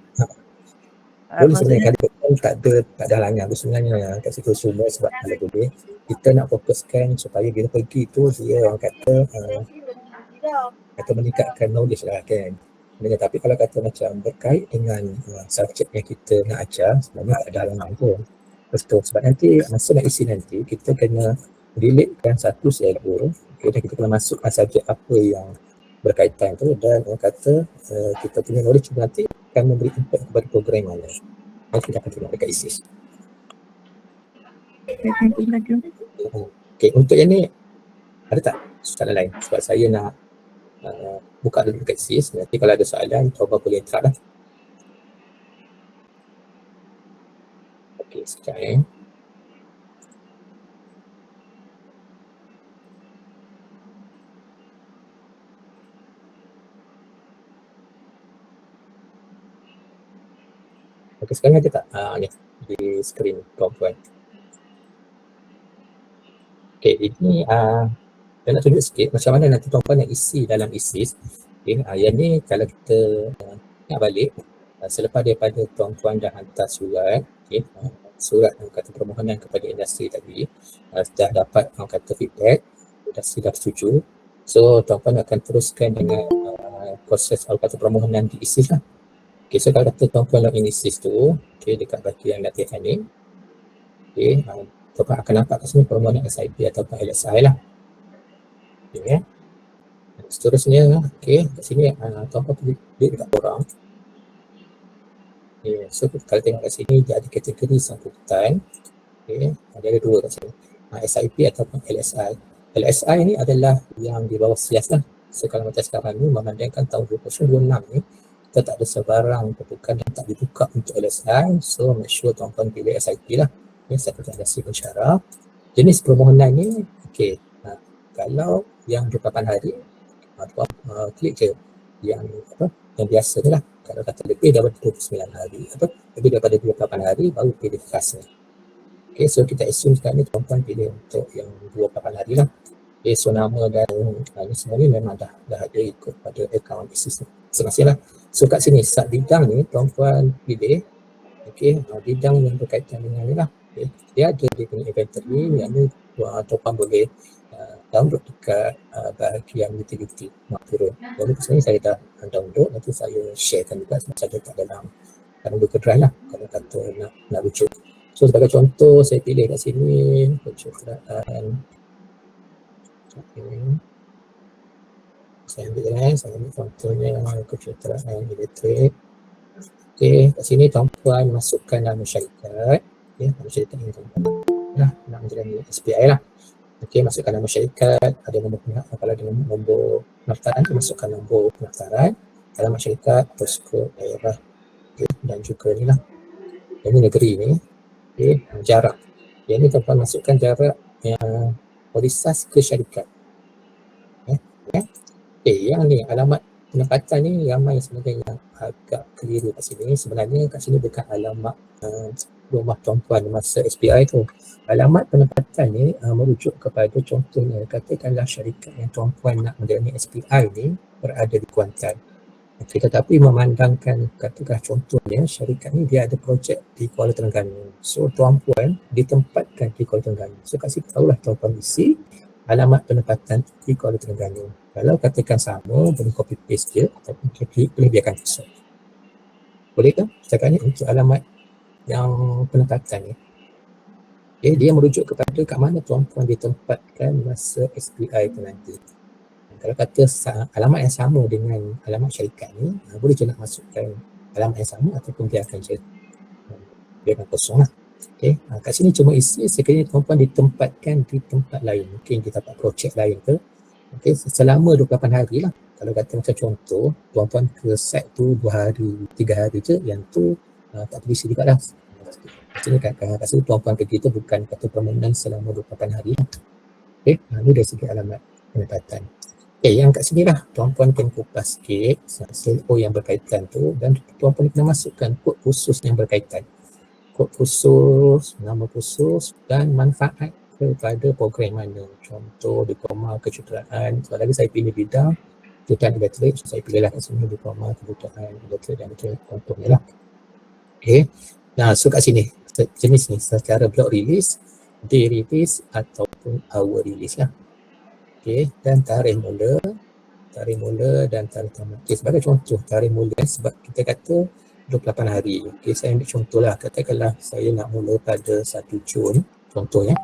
Boleh sebenarnya maksudnya kali tak ada halangan tu sebenarnya kat situ semua, sebab kalau boleh kita nak fokuskan supaya bila pergi tu dia orang kata meningkatkan knowledge lah kan. Sebenarnya, tapi kalau kata macam berkait dengan subjek yang kita nak ajar, sebenarnya tak ada halangan tu. Betul, sebab nanti masa nak isi nanti kita kena relatekan satu syllabus, dan kita kena masukkan subjek apa yang berkaitan tu, dan orang kata kita punya knowledge nanti akan memberi impact kepada program mana. Nanti kita akan tengok dekat ISIS. Okay, untuk yang ni ada tak soalan lain? Sebab saya nak buka dulu dekat ISIS. Nanti kalau ada soalan, cuba boleh interrupt lah. Okay, sekejap Okay, sekarang ada tak ni di skrin tuan-tuan? Okay, ini saya nak tunjuk sikit macam mana nanti tuan-tuan nak isi dalam ISIS. Okay, yang ni kalau kita ingat balik, selepas daripada tuan-tuan dah hantar surat, okay, surat kata permohonan kepada industri tadi, dah dapat kata feedback, industri dah setuju, so tuan-tuan akan teruskan dengan proses kata permohonan di ISIS lah. Okay, so kalau kata tuan-tuan login ISIS tu, okay, dekat bahagian latihan ni, okay, tuan-tuan akan nampak kat sini permohonan SIP ataupun LSI lah. Okay, seterusnya, okay, kat sini tuan-tuan klik dekat korang. Okay, so kalau tengok kat sini dia ada kategori sambutan. Okay, dia ada dua kat sini, SIP ataupun LSI. LSI ni adalah yang di bawah SIAS lah. So kalau macam sekarang ni memandangkan tahun 2026 ni kita tak ada sebarang kebukaan yang tak dibuka untuk LSI, so make sure tuan-tuan pilih SIP lah. Okay, Sekretariat Industri Pensyarah. Jenis permohonan ni, okay, kalau yang 28 hari, klik je yang biasa ni lah. Kalau kata lebih daripada 29 hari atau lebih daripada 28 hari baru pilih khas ni. Okay, so kita assume sekarang ni tuan-tuan pilih untuk yang 28 hari lah. Okay, so nama dan ni semua ni memang dah ada ikut pada account ISIS masing-masing lah. So kat sini sub bidang ni tuan-tuan pilih, okay, bidang yang berkaitan dengan ni lah. Okay, dia ada dia punya inventory yang ni tuan-tuan boleh download dekat bahagian utility turun. Jadi sebenarnya saya dah download, nanti saya sharekan juga sebab saya letak dalam Google Drive lah kalau kata nak rujuk. So sebagai contoh saya pilih kat sini penceritaan. Okay. Saya ambil contohnya kecederaan elektrik. Okay, kat sini tuan-tuan masukkan nama syarikat. Okay, nama syarikat ini tuan-tuan nak menjalani SPI lah. Okay, masukkan nama syarikat, ada nombor kalau ada nombor pendaftaran, masukkan nombor pendaftaran, alamat syarikat, postcode, daerah, okay, dan juga ni lah. Ini negeri ni, okay, jarak. Yang ni tuan-tuan masukkan jarak yang polisas ke syarikat. Okay, yang ni alamat penempatan ni ramai sebenarnya yang agak keliru kat sini. Sebenarnya kat sini bukan alamat rumah tuan-tuan masa SPI tu. Alamat penempatan ni merujuk kepada contohnya katakanlah syarikat yang tuan-tuan nak menjalani SPI ni berada di Kuantan. Okay, tetapi memandangkan katakanlah contohnya syarikat ni dia ada projek di Kuala Terengganu. So tuan-tuan ditempatkan di Kuala Terengganu. So kat situ tahulah tuan-tuan isi alamat penempatan di Kuala Terengganu. Kalau katakan sama, boleh copy paste je ataupun boleh biarkan kosong. Boleh ke? Cakap ni untuk alamat yang penempatan ni. Okay, dia merujuk kepada kat mana tuan-tuan ditempatkan masa SPI tu nanti. Kalau kata alamat yang sama dengan alamat syarikat ni, boleh je nak masukkan alamat yang sama ataupun biarkan je. Biarkan kosong lah. Okay, kat sini cuma isi sekiranya tuan-tuan ditempatkan di tempat lain. Mungkin di tempat projek lain ke. Okay, selama 28 hari lah. Kalau kata macam contoh, tuan-tuan ke site tu 2 hari, 3 hari je, yang tu tak tulis juga dah. Maksudnya kat sini tuan-tuan pergi tu bukan kata permohonan selama 28 hari lah. Okay, ni dari segi alamat penempatan. Okay, yang kat sini lah tuan-tuan kena kupas sikit SLO yang berkaitan tu, dan tuan-tuan kena masukkan kod khusus yang berkaitan. Kod khusus, nama khusus dan manfaat kepada program mana. Contoh diploma kecederaan. So lagi saya pilih bidang kebutuhan elektrik, so saya pilihlah kat sini diploma kebutuhan elektrik dan elektrik contohnya lah. Okay. Nah, so kat sini jenis ni secara block release, day release ataupun hour release lah. Okay, dan tarikh mula dan tarikh tamat. Okay, sebagai contoh tarikh mula sebab kita kata 28 hari. Okay, saya ambil contoh lah. Katakanlah saya nak mula pada 1 Jun, contohnya.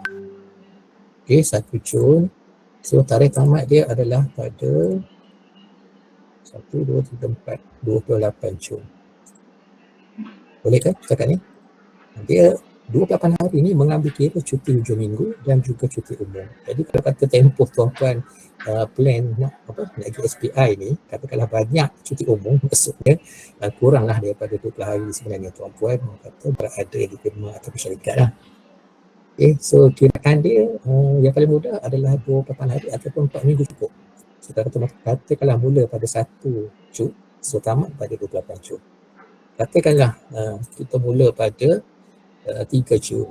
Okay, 1 Jun. So tarikh tamat dia adalah pada 1, 2, 3, 4, 28 Jun. Boleh kan cakap ni? Dia 28 hari ni mengambil kira cuti hujung minggu dan juga cuti umum. Jadi kalau kata tempoh tuan-tuan plan nak pergi SPI ni, katakanlah banyak cuti umum, maksudnya kuranglah daripada 20 hari sebenarnya tuan-tuan kata berada di firma atau syarikat lah. Okay, so kiraan dia yang paling mudah adalah 28 hari ataupun 4 minggu cukup. So katakanlah mula pada 1 Jun, so tamat pada 28 Jun. Katakanlah kita mula pada 3 Jun.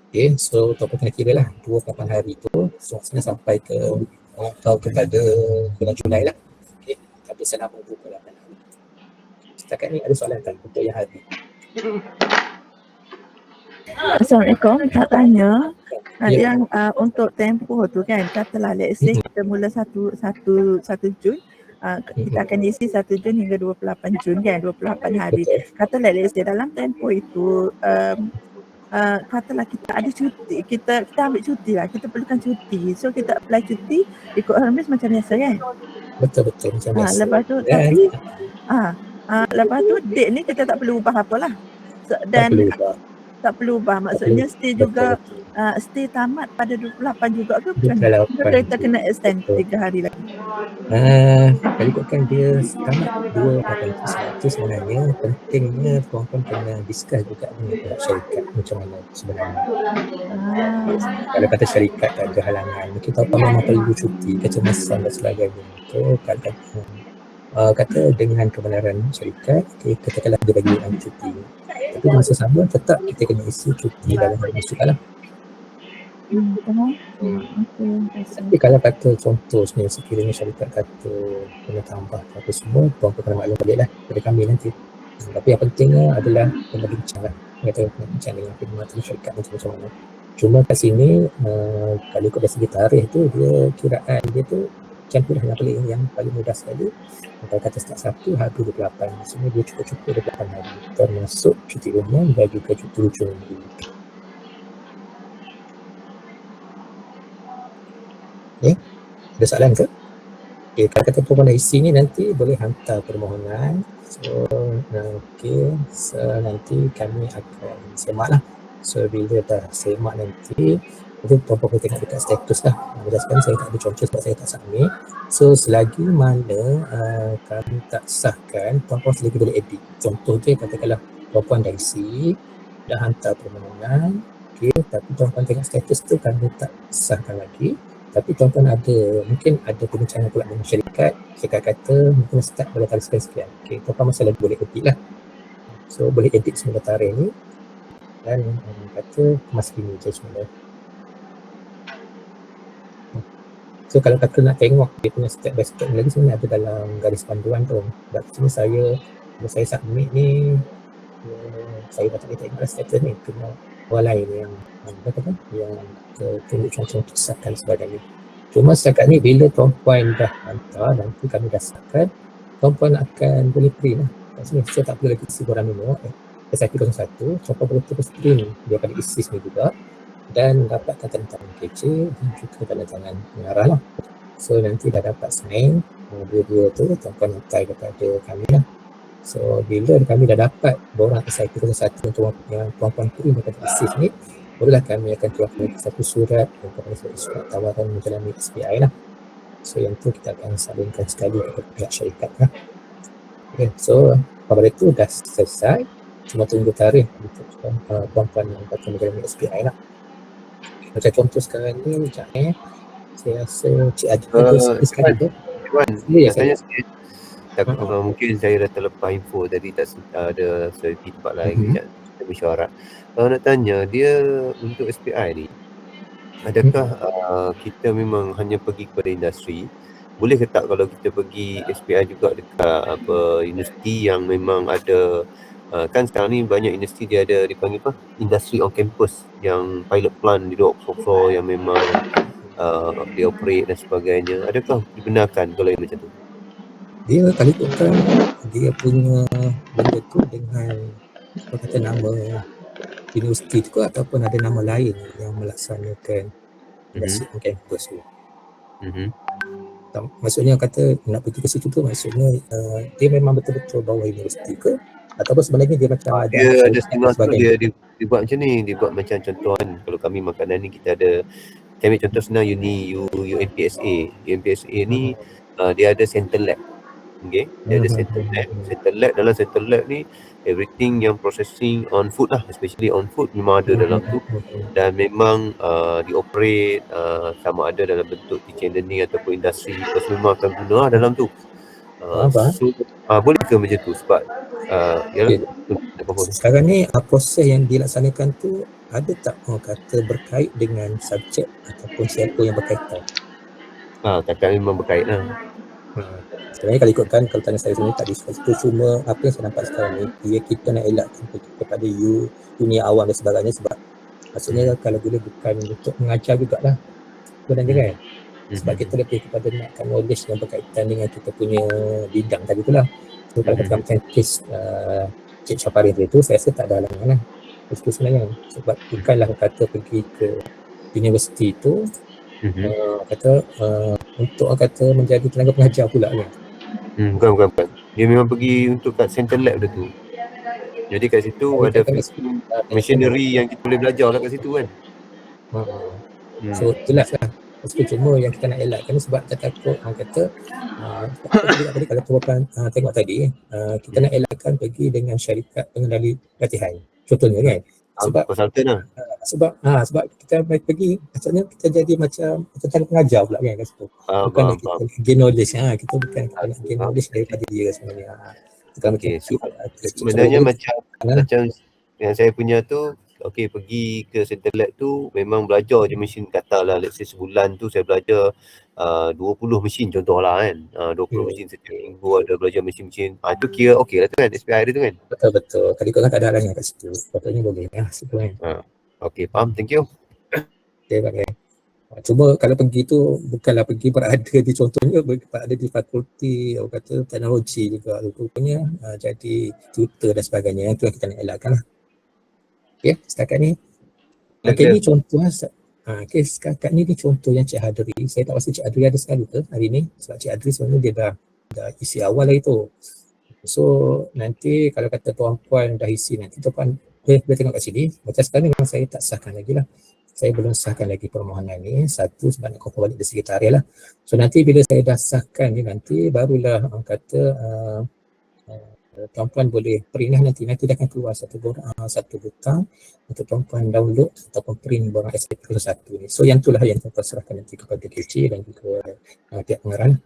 Okay, so tuan-tuan kena kira lah 28 hari tu sebenarnya sampai ke kepada bulan Julai lah. Okay, tapi selama 28 hari. Setakat ni ada soalan tak untuk yang hari? Assalamualaikum, nak tanya yang untuk tempoh tu kan, katalah let's say kita mula 1 Jun, kita akan isi 1 Jun hingga 28 Jun kan, 28 hari. Katalah let's say dalam tempoh itu katalah kita ada cuti, kita ambil cuti lah, kita perlukan cuti. So kita apply cuti ikut Hermes macam biasa kan? Betul macam biasa. Lepas tu tapi lepas tu date ni kita tak perlu ubah apalah. Dan tak perlu ubah, maksudnya stay juga stay tamat pada 28 juga ke bukan? Kita kena extend 3 hari lagi. Kalau ikutkan dia tamat 28 sebenarnya pentingnya tuan-tuan kena discuss juga dengan pihak syarikat macam mana sebenarnya. Kalau kata syarikat tak ada halangan, mungkin tuan-tuan memang perlu cuti, kecemasan dan sebagainya. So kata dengan kebenaran syarikat, katakanlah dia bagi ambil cuti. Tapi masa sama tetap kita kena isi cuti dalam Hermes juga lah. Tapi kalau kata contoh sebenarnya sekiranya syarikat kata kena tambah apa semua, tuan-tuan kena maklum balik lah pada kami nanti. Tapi yang pentingnya adalah kena bincang lah. Kata bincang dengan firma atau syarikat macam mana. Cuma kat sini kalau ikut dari segi tarikh tu, dia kiraan dia tu macam tu lah yang paling mudah sekali. Kalau kata start 1 habis 28, maksudnya dia cukup 28 hari termasuk cuti umum dan juga cuti hujung minggu. Okay, ada soalan ke? Okay, kalau kata permohonan isi ni nanti boleh hantar permohonan. So nanti kami akan semak lah. So bila dah semak nanti, itu tuan-tuan boleh tengok dekat status lah. Berdasarkan saya tak ada contoh sebab saya tak submit. So selagi mana kami tak sahkan, tuan-tuan selagi boleh edit. Contoh je katakanlah tuan-tuan dah isi, dah hantar permohonan, okay, tapi tuan-tuan tengok status tu kami tak sahkan lagi. Tapi tuan-tuan mungkin ada perbincangan pula dengan syarikat kata mungkin start pada tarikh sekian. Okay, tuan-tuan masih lagi boleh edit lah. So boleh edit semula tarikh ni dan kata kemas kini je semula. So kalau kata nak tengok dia punya step by step lagi sebenarnya ada dalam garis panduan tu. Sebab sini bila saya submit ni, saya tak boleh tengok status ni, kena orang lain yang tunjuk contoh untuk sahkan sebagainya. Cuma setakat ni bila tuan-puan dah hantar, nanti kami dah sahkan, tuan-puan akan boleh print lah. Kat sini saya tak perlu lagi isi borang memo SIP01, tuan-puan boleh terus print, dia akan isi sini juga dan dapatkan tanda tangan kece dan juga tanda tangan pengarah lah. So nanti dah dapat sign dua-dua tu, tuan-puan hantar kepada kami lah. So bila kami dah dapat borang SIP01 yang tuan-puan print daripada isi ni, barulah kami akan keluarkan satu surat surat tawaran menjalani SPI lah. So yang tu kita akan salurkan sekali kepada pihak syarikat lah. Okay, so apabila itu dah selesai, cuma tunggu tarikh untuk tuan-puan yang akan menjalani SPI lah. Macam contoh sekarang ni, saya rasa Cik Adil sekali tu. Ya, saya tanya sikit. Mungkin saya dah terlepas info tadi, tak ada di tempat lain kita mesyuarat. Nak tanya, dia untuk SPI ni, adakah kita memang hanya pergi kepada industri? Boleh ke tak kalau kita pergi SPI juga dekat universiti yang memang ada Kan sekarang ni banyak industri dia ada dipanggil apa? Industri on campus, yang pilot plant di duduk floor yang memang dia operate dan sebagainya. Adakah dibenarkan kalau yang macam tu? Dia kalau ikutkan dia punya benda tu dengan apa kata nama universiti tu ke ataupun ada nama lain yang melaksanakan industri on campus tu. Maksudnya kata nak pergi ke situ tu maksudnya dia memang betul-betul bawah universiti ke ataupun sebenarnya dia macam Dia ada setengah tu dia buat macam ni, dia buat macam contoh kan, kalau kami makanan ni kita ada, saya ambil contoh senang UMPSA. UMPSA ni dia ada center lab. Okay, dia ada center lab. Dalam center lab ni everything yang processing on food lah, especially on food memang ada dalam tu, dan memang dioperate sama ada dalam bentuk teaching learning ataupun industri, terus memang akan guna dalam tu. So boleh ke macam tu sebab sekarang ni proses yang dilaksanakan tu ada tak orang kata berkait dengan subjek ataupun siapa yang berkaitan? Kata memang berkait lah. Sebenarnya kalau ikutkan, kalau tanya saya sendiri tak discuss tu, cuma apa yang saya nampak sekarang ni kita nak elakkan kepada dunia awam dan sebagainya, sebab maksudnya kalau boleh bukan untuk mengajar jugalah sebenarnya kan, sebab kita lebih kepada nakkan knowledge yang berkaitan dengan kita punya bidang tadi tu lah. So kalau kata macam kes Cik Syafarin tu saya rasa tak ada halangan lah itu sebenarnya, sebab bukanlah kata pergi ke universiti tu untuk kata menjadi tenaga pengajar pula kan. Bukan. Dia memang pergi untuk kat center lab dia tu. Jadi kat situ ada machinery yang kita boleh belajar lah kat situ kan. So jelas lah. Cuma yang kita nak elakkan ni sebab kita takut orang kata tadi kalau tuan tengok tadi kita nak elakkan pergi dengan syarikat pengendali latihan contohnya kan, sebab konsultan lah. Sebab kita pergi maksudnya kita jadi macam tentang pengajar pula kan kat situ. Bukan kita gain knowledge, kita bukan kita nak gain knowledge daripada dia sebenarnya. Sebenarnya macam yang saya punya tu, pergi ke center lab tu memang belajar je mesin, katalah let's say sebulan tu saya belajar 20 mesin contohlah kan, 20 mesin setiap minggu ada belajar mesin-mesin, itu kira okey lah tu kan, SPI dia tu kan. Betul. Kalau ikutkan tak ada halangan kat situ, sepatutnya boleh lah situ kan. Okey, faham, thank you. Okay. Cuma kalau pergi tu bukanlah pergi berada di, contohnya berada di fakulti orang kata teknologi juga rupanya jadi tutor dan sebagainya, itu yang kita nak elakkan lah. Okay, setakat ni ni contoh setakat ni contoh yang Cik Hadri. Saya tak rasa Cik Hadri ada sekali ke hari ni, sebab Cik Hadri sebenarnya dia dah isi awal lagi tu. So nanti kalau kata tuan-puan dah isi, nanti tuan-puan boleh tengok kat sini. Macam sekarang memang saya tak sahkan lagi lah. Saya belum sahkan lagi permohonan ni. Satu sebab nak kompon balik dari segi tarikh lah. So nanti bila saya dah sahkan ni, nanti barulah orang kata tuan-puan boleh print lah nanti dah akan keluar satu butang untuk tuan-puan download ataupun print borang SP01 ni. So yang itulah yang tuan-puan serahkan nanti kepada KC dan juga pihak pengarah.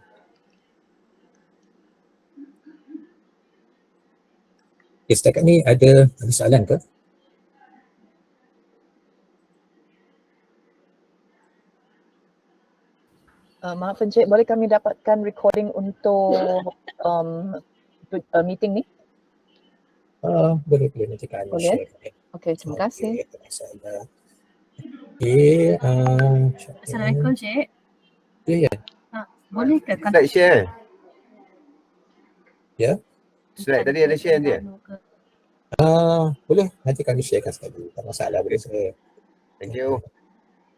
Setakat ni ada soalan ke? Maaf Encik, boleh kami dapatkan recording untuk meeting ni? Boleh nanti kami share. Okey, terima kasih. Assalamualaikum Cik. Ya. Boleh ke kalau Slide share? Ya. Slide tadi ada share dia? Boleh, nanti kami sharekan sekali. Tak masalah, boleh saya. Thank you.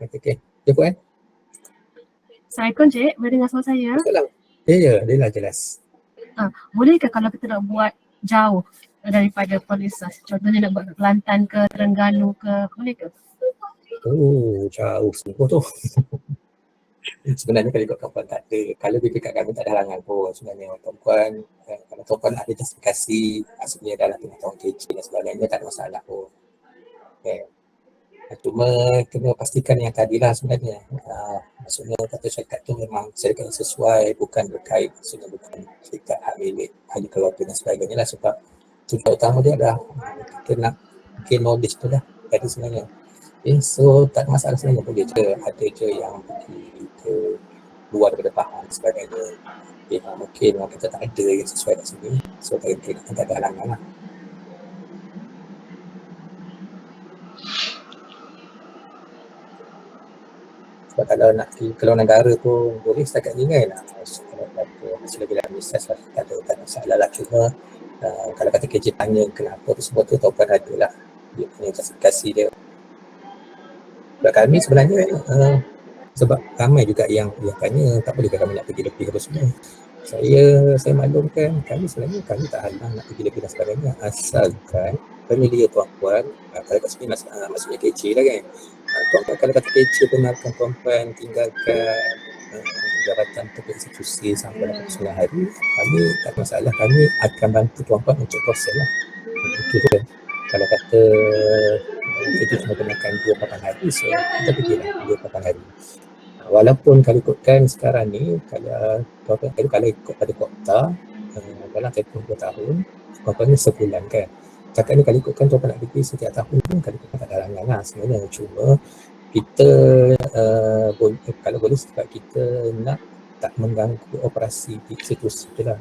Okay. Ya puan? Assalamualaikum Cik, boleh dengar suara saya? Ya, dia lah jelas. Boleh ke kalau kita nak buat jauh daripada Perlis? Contohnya nak buat ke Kelantan ke Terengganu ke, boleh ke? Jauh sungguh tu. Sebenarnya kalau ikutkan puan tak ada, kalau dekat kami tak ada halangan pun sebenarnya tuan-puan. Kalau tuan-puan ada justifikasi, maksudnya dalam pengetahuan KC dan sebagainya, tak ada masalah pun. Okay. Cuma kena pastikan yang tadilah sebenarnya. Maksudnya kata syarikat tu memang syarikat yang sesuai, bukan berkait, maksudnya bukan syarikat hak milik ahli keluarga dan sebagainya lah, sebab tujuan utama dia adalah kita nak gain knowledge tu lah tadi sebenarnya. So tak ada masalah sebenarnya, boleh je, ada je yang pergi ke luar daripada faham dan sebagainya. Mungkin orang kata tak ada yang sesuai kat sini, so tak ada halangan lah. kalau negara pun boleh setakat ni kan, kalau kata masih lagi dalam misas lah, tak ada masalah lah. Cuma kalau kata KJ tanya kenapa tu semua tu, Topan ada lah dia punya justifikasi dia. Sebab kami sebenarnya sebab ramai juga yang tanya tak boleh kami nak pergi lebih apa semua. Saya maklumkan kami sebenarnya kami tak halang nak pergi lebih dan sebagainya, asalkan familiar tuan-puan, kalau kat sini maksudnya KJ lah kan. Tuan-puan kalau kata KJ benarkan tuan-puan tinggalkan jabatan atau institusi sampai 89 hari, kami tak masalah, kami akan bantu tuan-puan untuk proses lah. Itu je. Kalau kata KJ cuma benarkan 28 hari, so kita pergilah 28 hari. Walaupun kalau ikutkan sekarang ni, kalau ikut pada Kopta dalam tempoh 2 tahun, tuan-puan ni sebulan kan. Cakap ni kalau ikutkan tuan-puan nak pergi setiap tahun pun, kalau ikutkan tak ada halangan lah sebenarnya. Cuma kita kalau boleh sebab kita nak tak mengganggu operasi di institusi tu lah.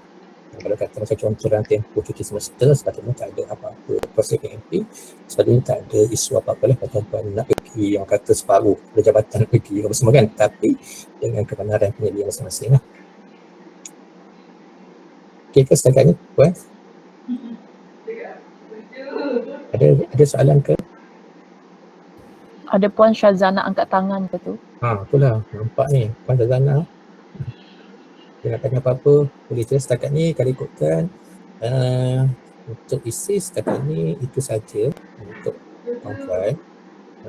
Kalau kata macam contoh dalam tempoh cuti semester, sepatutnya tak ada apa-apa proses PMP, sepatutnya tak ada isu apa-apa lah kalau tuan-puan nak pergi yang kata separuh berjabatan pergi apa semua kan, tapi dengan kebenaran penyelidikan masing-masing lah. Okay ke setakat ni puan? Ada soalan ke? Ada Puan Syazana angkat tangan ke tu? Itulah nampak ni Puan Syazana. Dia nak tanya apa-apa boleh je. Setakat ni kalau ikutkan untuk isi setakat ni itu saja untuk tuan-puan,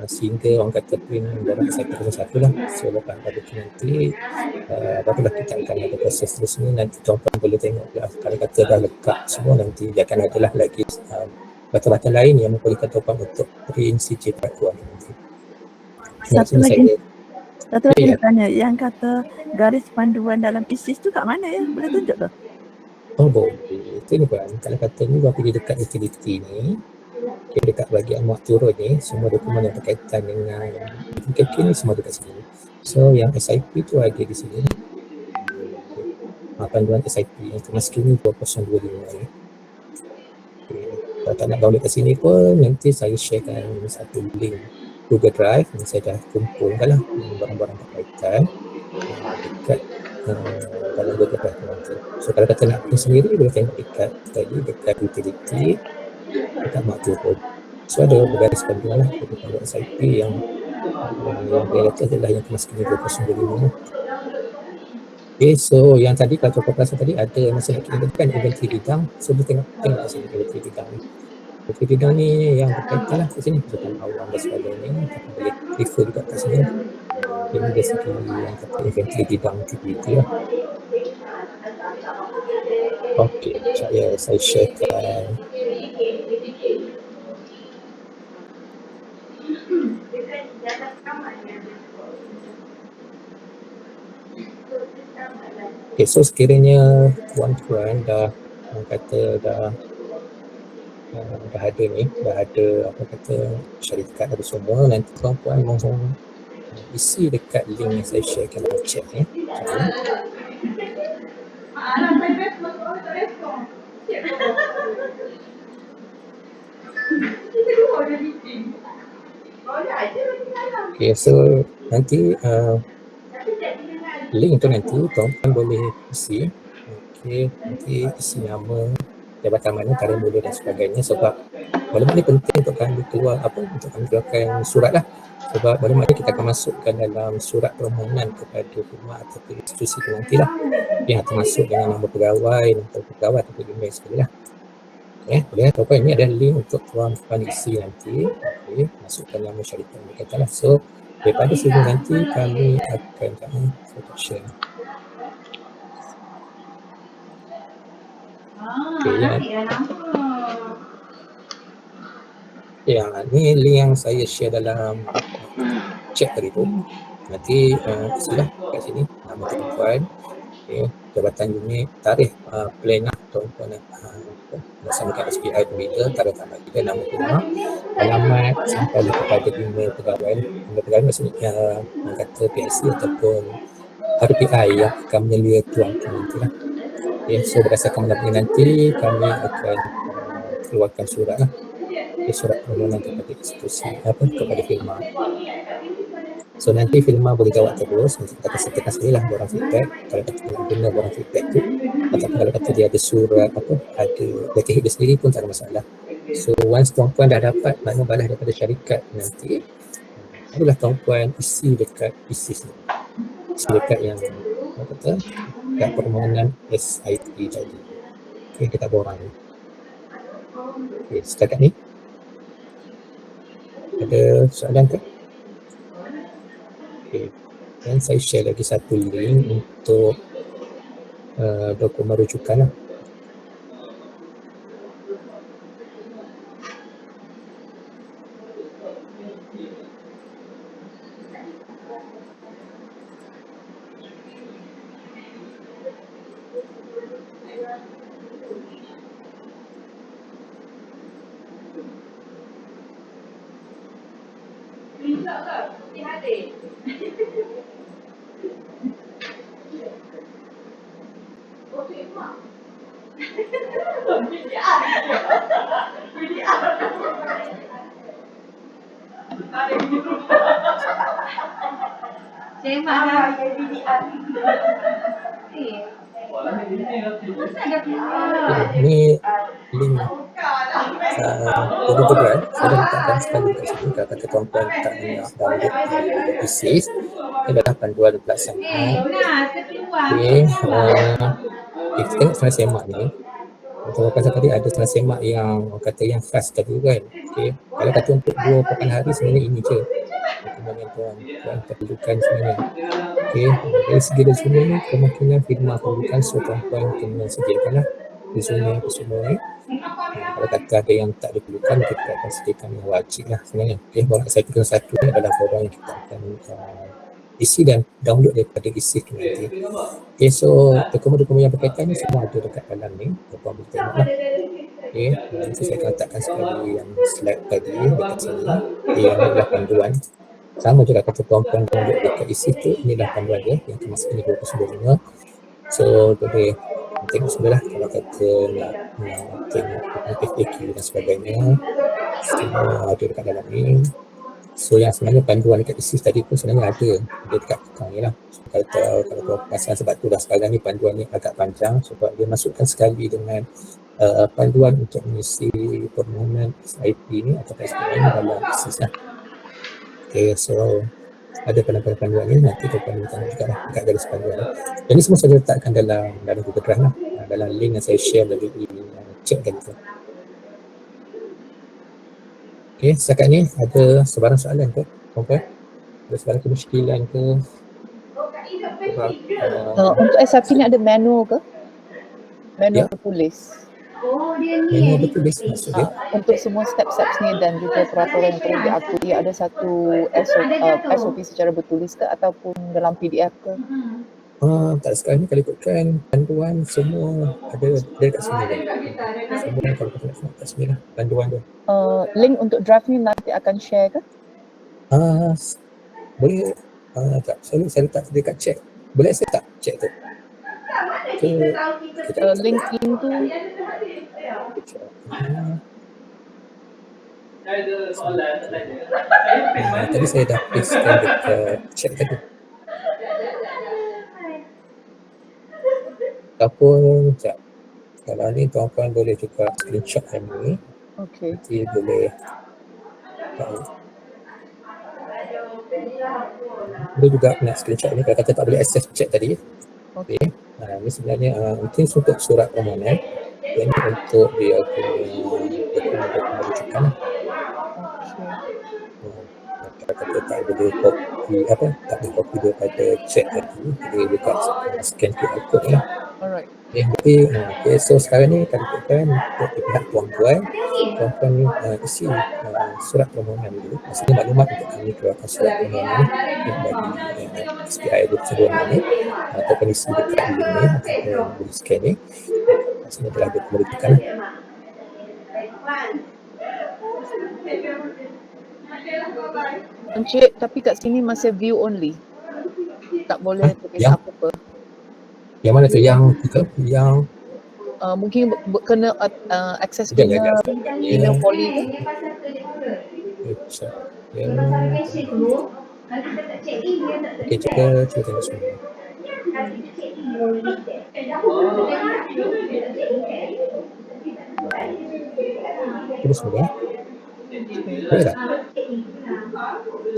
sehingga orang kata print dalam satu lah. So lepas pada tu nanti barulah kita akan ada proses terusnya. Nanti tuan-puan boleh tengok lah, kalau kata dah lekat semua, nanti dia akan adalah lagi batal-batal lain yang membolehkan tuan-puan untuk print CJ part 2 nanti. Satu lagi nak tanya, yang kata garis panduan dalam ISIS tu kat mana ya? Boleh tunjuk tu? Boleh. Itu ni Puan, kalau kata ni buat pergi dekat utility ni, dekat bahagian muat turun ni, semua dokumen yang berkaitan dengan ni semua dekat sini. So yang SIP tu ada di sini. Panduan SIP yang termasuk ni 2025 ni. Kalau tak nak download kat sini pun, nanti saya sharekan satu link Google Drive yang saya dah kumpulkan lah barang-barang berkaitan dekat dalam Google Drive nanti. So kalau kata nak print sendiri, boleh tengok dekat utility, dekat mak turun. So ada bergaris panduan lah, panduan SIP yang related adalah yang termasuk ni 2025. Okay, so yang tadi kalau tuan-puan perasan tadi ada masa nak kita kan inventory bidang. So boleh tengok kat sini inventory bidang ni. Inventory bidang ni yang berkaitan lah kat sini, contoh awam dan sebagainya, kita boleh refer juga kat sini. Ini basically yang kata inventory bidang activity lah. Okay, saya sharekan. Okay, so sekiranya tuan-tuan dah ada ni, dah ada apa kata syarikat apa semua, nanti tuan-tuan mohon isi dekat link yang saya sharekan dalam chat ni. Okay, so nanti link tu nanti tuan-tuan boleh isi. Okay, nanti isi nama, jabatan mana, tarikh mulia dan sebagainya, sebab maklumat ni penting untuk kami keluarkan surat lah. Sebab maklumat ni kita akan masukkan dalam surat permohonan kepada rumah atau institusi tu nantilah, yang termasuk dengan nama pegawai atau email sekali lah. Okay, boleh tuan-tuan, ini ada link untuk tuan-tuan isi nanti. Okay, masukkan nama syarikat berkaitan lah. So daripada sini nanti kami akan share. Okay, yang ni link yang saya share dalam chat tadi tu. Nanti isilah kat sini nama tuan-tuan, okay, jabatan unit, tarikh plan lah tuan-tuan melaksanakan SPI pembina, tarikh tamat juga, nama rumah, alamat sampai kepada email pegawai. Email pegawai maksudnya yang kata PIC ataupun RPI yang akan menyelia tuan-tuan nanti lah. Okay, so berdasarkan maklumat nanti kami akan keluarkan surat lah. Okay, surat permohonan kepada institusi kepada firma. So nanti firma boleh jawab terus, nanti kita akan sertakan sendirilah borang feedback. Kalau kata nak guna borang feedback tu, ataupun kalau kata dia ada surat apa, ada letterhead dia sendiri pun tak ada masalah. So once tuan-puan dah dapat makna balas daripada syarikat nanti, barulah tuan-puan isi dekat ISIS ni. Isi dekat yang apa kata, dekat permohonan SIT tadi. Okay, kita borang ni. Okay, setakat ni ada soalan ke? Okay. Dan saya share lagi satu link untuk dokumen rujukan lah. Ni link Google Drive. Saya dah letakkan sekali kat sini. Kalau kata tuan-tuan tak nak download ISIS, ini adalah panduan pelaksanaan. Okay, kita tengok senarai semak ni. Tuan kata tadi ada senarai semak yang kata yang fast tadi kan. Okay. Kalau kata untuk 2 pekan hari sebenarnya ini je dokumen yang tuan perlukan sebenarnya. Okay. Dari segi resume ni kemungkinan firma perlukan, so tuan-tuan kena sediakan lah resume apa semua ni. Kalau kata ada yang tak diperlukan, kita akan sediakan yang wajib lah sebenarnya. Okay. Borang SIP satu ni adalah borang yang kita akan isi dan download daripada isi tu nanti. Okay, so dokumen-dokumen yang berkaitan ni semua ada dekat dalam ni. Tuan-tuan boleh tengok lah. Okay, nanti saya akan letakkan sekali yang slide tadi dekat sini. Okay, yang adalah panduan. Sama juga kata tuan-tuan download dekat isi tu, inilah panduan dia yang termasuk ini 20 So boleh tengok sebelah kalau kata nak tengok FAQ dan sebagainya. Semua ada dekat dalam ni. So yang sebenarnya panduan dekat ISIS tadi pun sebenarnya ada dekat belakang ni lah. So, kalau pasal sebab tu dah sekarang ni panduan ni agak panjang sebab dia masukkan sekali dengan panduan untuk mengisi permohonan SIP ni atau SPI ni dalam ISIS lah. Okay, so ada panduan ni nanti tuan-tuan boleh tengok juga lah dekat garis panduan lah. Dan ni semua saya letakkan dalam Google Drive lah, dalam link yang saya share lagi chat tadi tu. Okay, setakat ni ada sebarang soalan ke? Tuan-tuan? Ada sebarang kemusykilan ke? Untuk SIP ni ada manual ke? Manual tertulis. Manual tertulis maksudnya? Untuk semua step-steps ni dan juga peraturan yang perlu diakui, ada satu SOP secara bertulis ke ataupun dalam PDF ke? Tak, sekarang ni kalau ikutkan panduan semua ada dekat sini kan. Semua kalau kita nak tengok kat sini lah panduan tu. Link untuk draft ni nanti akan share ke? Boleh, tak, saya letak dekat chat. Boleh saya tak chat tu? Link tu tadi saya dah pastekan dekat chat tadi. Ataupun kalau ni tuan-tuan boleh juga screenshot yang ni. okey. Nanti boleh boleh juga nak screenshot ni kalau kata tak boleh access chat tadi. Okey. Ni sebenarnya mungkin untuk surat permohonan. Ini untuk dia punya dokumen rujukan lah. Kalau kata tak boleh copy tak boleh copy daripada chat tadi, jadi buka scan QR code ni lah. Alright. Okay, so sekarang ni kalau kita untuk pihak tuan-tuan ni isi surat permohonan dulu. Maksudnya maklumat untuk kami keluarkan surat permohonan ni bagi SPI 20 ni ataupun isi dekat link ni ataupun boleh scan ni. Maksudnya telah diperlukan lah. Encik, tapi kat sini masih view only. Tak boleh tulis apa-apa. Yang mana tu? Yang mungkin kena akses email poli ke? Okey, cuba tengok semua. Cuba semula. Boleh tak?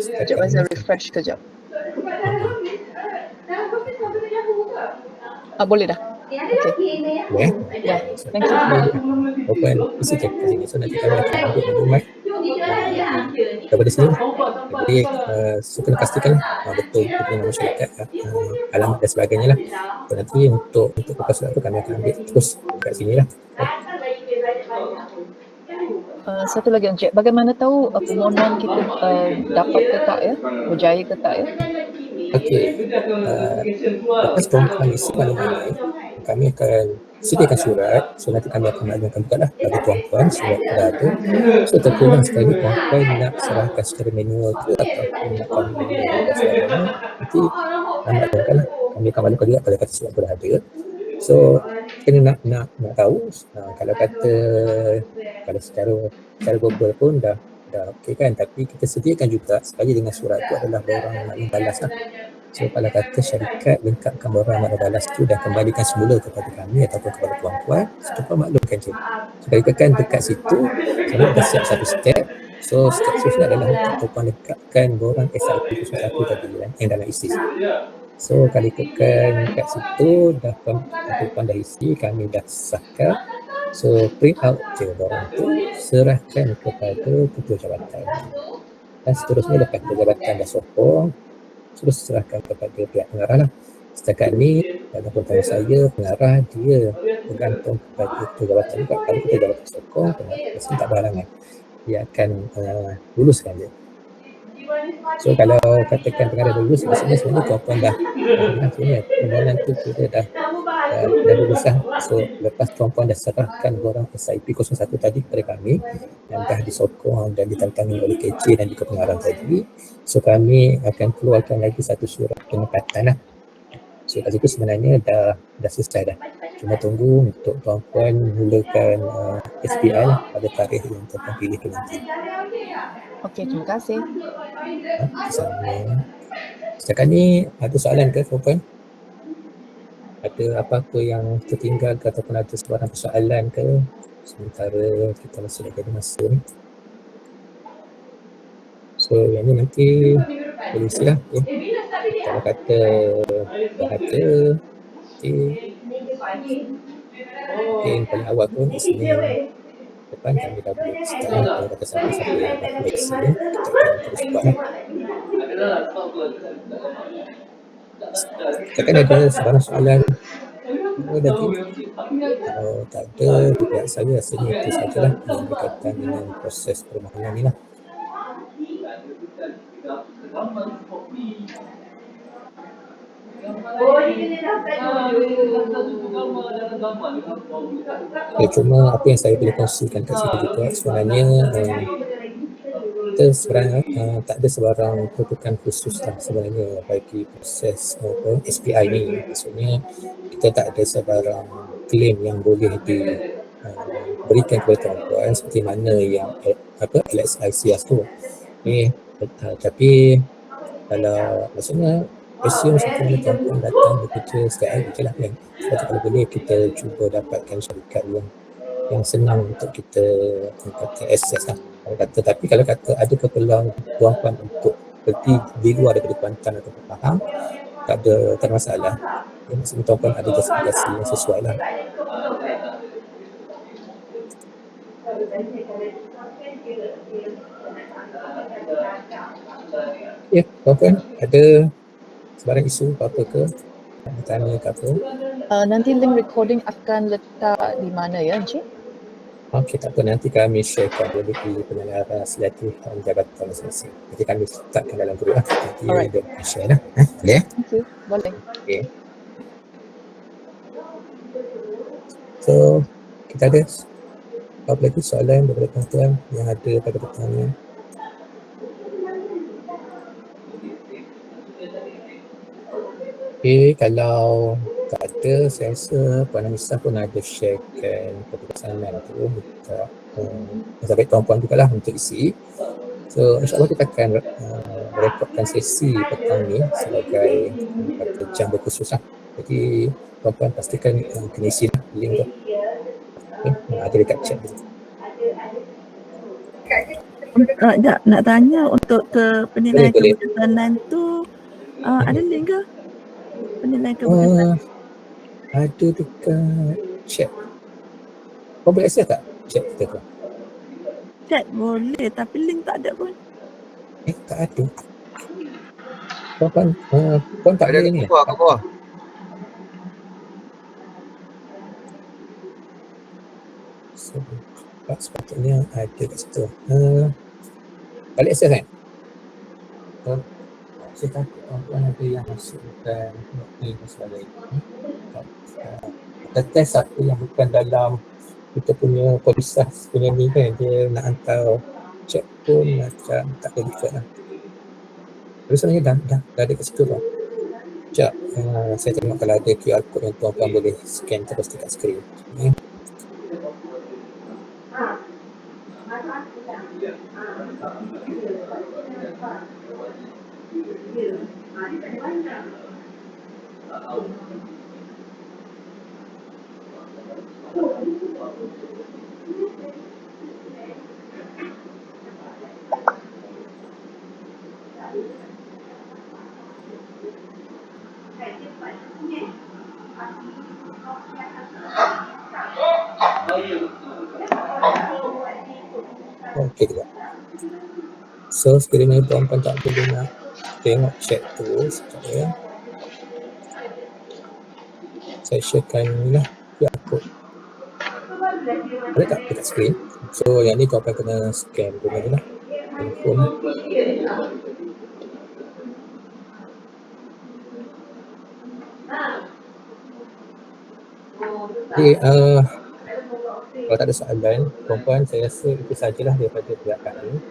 Sekejap saya refresh kejap. Boleh dah. Okay. Boleh? Ya, thank you. Open isi check kat sini. So nanti kami akan ambil maklumat daripada sini. Jadi so kena pastikan betul dengan masyarakat, alamat dan sebagainya lah. So nanti untuk buka surat tu kami akan ambil terus kat sini lah. Satu lagi Encik, bagaimana tahu permohonan kita dapat ke tak ya? Berjaya ke tak ya? Okey. Lepas tuan-tuan isi maklumat ini, kami akan sediakan surat. So nanti kami akan maklumkan juga lah bagi tuan-tuan surat dah ada. So terpulang sekali tuan-tuan nak serahkan secara manual ke ataupun nak kami manual dan sebagainya, nanti kami maklumkan lah. Kami akan maklumkan juga pada kata surat tu dah ada. So kena nak tahu kalau kata kalau secara global pun dah okey kan, tapi kita sediakan juga sekali dengan surat tu adalah borang maklumat balas lah. So kalau kata syarikat lengkapkan borang maklumat balas tu dan kembalikan semula kepada kami ataupun kepada tuan-tuan, tuan-tuan maklumkan je. So kan dekat situ kami dah siap satu step. So step seterusnya adalah untuk tuan-tuan lengkapkan borang SIP 01 tadi yang dalam ISIS. So kalau ikutkan kat situ dah tuan-tuan dah isi, kami dah sahkan. So print out je borang tu, serahkan kepada ketua jabatan. Dan seterusnya lepas ketua jabatan dah sokong, terus serahkan kepada pihak pengarah lah. Setakat ni dalam pertanyaan saya, pengarah dia bergantung kepada ketua jabatan juga. Kalau ketua jabatan sokong, pengarah pasti tak berhalangan. Dia akan luluskan dia. So kalau katakan pengarah dah lulus, maksudnya sebenarnya tuan-tuan dah permohonan tu kita dah lulus lah. So lepas tuan-tuan dah serahkan borang SIP 01 tadi kepada kami yang dah disokong dan ditandatangani oleh KC dan juga pengarah tadi, so kami akan keluarkan lagi satu surat penempatan lah. So kat situ sebenarnya dah selesai dah. Cuma tunggu untuk tuan-tuan mulakan SPI lah pada tarikh yang tuan-tuan pilih tu nanti. Okey, terima kasih. Sama. Setakat ni ada soalan ke tuan-tuan? Ada apa-apa yang tertinggal ke ataupun ada sebarang persoalan ke sementara kita masih lagi ada masa ni? So yang ni nanti boleh isi lah. Okay. Kalau kata dah ada, okay, paling awal pun isi ni depan kami dah boleh start. Kalau kata siapa-siapa yang dah boleh isi ni, kita akan terus buat lah. Takkan ada sebarang soalan lagi? Kalau tak ada, di pihak saya rasanya itu sajalah yang berkaitan dengan proses permohonan ni lah. Cuma apa yang saya boleh kongsikan kat sini juga sebenarnya kita sebenarnya tak ada sebarang peruntukan khusus lah sebenarnya bagi proses SPI ni. Maksudnya kita tak ada sebarang claim yang boleh diberikan kepada tuan-tuan seperti mana yang LSICS tu. Tapi kalau maksudnya assume sebenarnya tuan-tuan datang bekerja setiap hari je lah kan. Sebab kalau boleh kita cuba dapatkan syarikat yang senang untuk kita kata access lah. Tapi kalau kata ada keperluan tuan-tuan untuk pergi di luar daripada Kuantan atau Pahang, tak ada masalah. Maksudnya tuan-tuan ada justifikasi yang sesuai lah. Ya, tuan-tuan ada sebarang isu apa-apa ke? Nak bertanya ke apa? Nanti link recording akan letak di mana ya Encik? Okey, tak apa. Nanti kami sharekan boleh di penyelaras legislatif jabatan masing-masing. Nanti kami letakkan dalam grup lah. Nanti dia akan share lah. Boleh? Thank you. Boleh. Okay. So, kita ada apa lagi soalan daripada tuan-tuan yang ada pada bertanya? Okay, kalau tak ada, saya rasa Puan Anissa pun ada sharekan keputusan tu. Kita baik tuan-puan juga lah untuk isi. So insyaAllah kita akan merekodkan sesi petang ni sebagai kata jam berkhusus lah. Jadi tuan-tuan pastikan kena isi lah link tu. Ada dekat chat tu. Nak tanya untuk ke penilaian Boleh. kebosanan tu ada link ke? Penilaian kebosanan. Ada dekat chat. Kau boleh access tak chat kita tu? Chat boleh tapi link tak ada pun. Tak ada. Kau tak ada ni. Kat bawah. Sepatutnya ada kat situ. Balik access kan? Saya takut tuan-tuan ada yang masukkan ni dan sebagainya. Kita test apa yang bukan dalam kita punya polisas punya ni kan, dia nak hantar chat pun macam tak ada dekat lah. Tapi sebenarnya dah ada kat situ lah. Sekejap, saya tengok kalau ada QR code yang tuan-tuan boleh scan terus dekat skrin. Okey juga. So sekiranya tuan-tuan tak boleh nak tengok chat tu sekejap ya. Saya sharekan ni lah QR code. Ada tak dekat skrin? So yang ni tuan-tuan kena scan dulu je lah. Telefon. Okay, kalau tak ada soalan, tuan-tuan, saya rasa itu sajalah daripada pihak kami.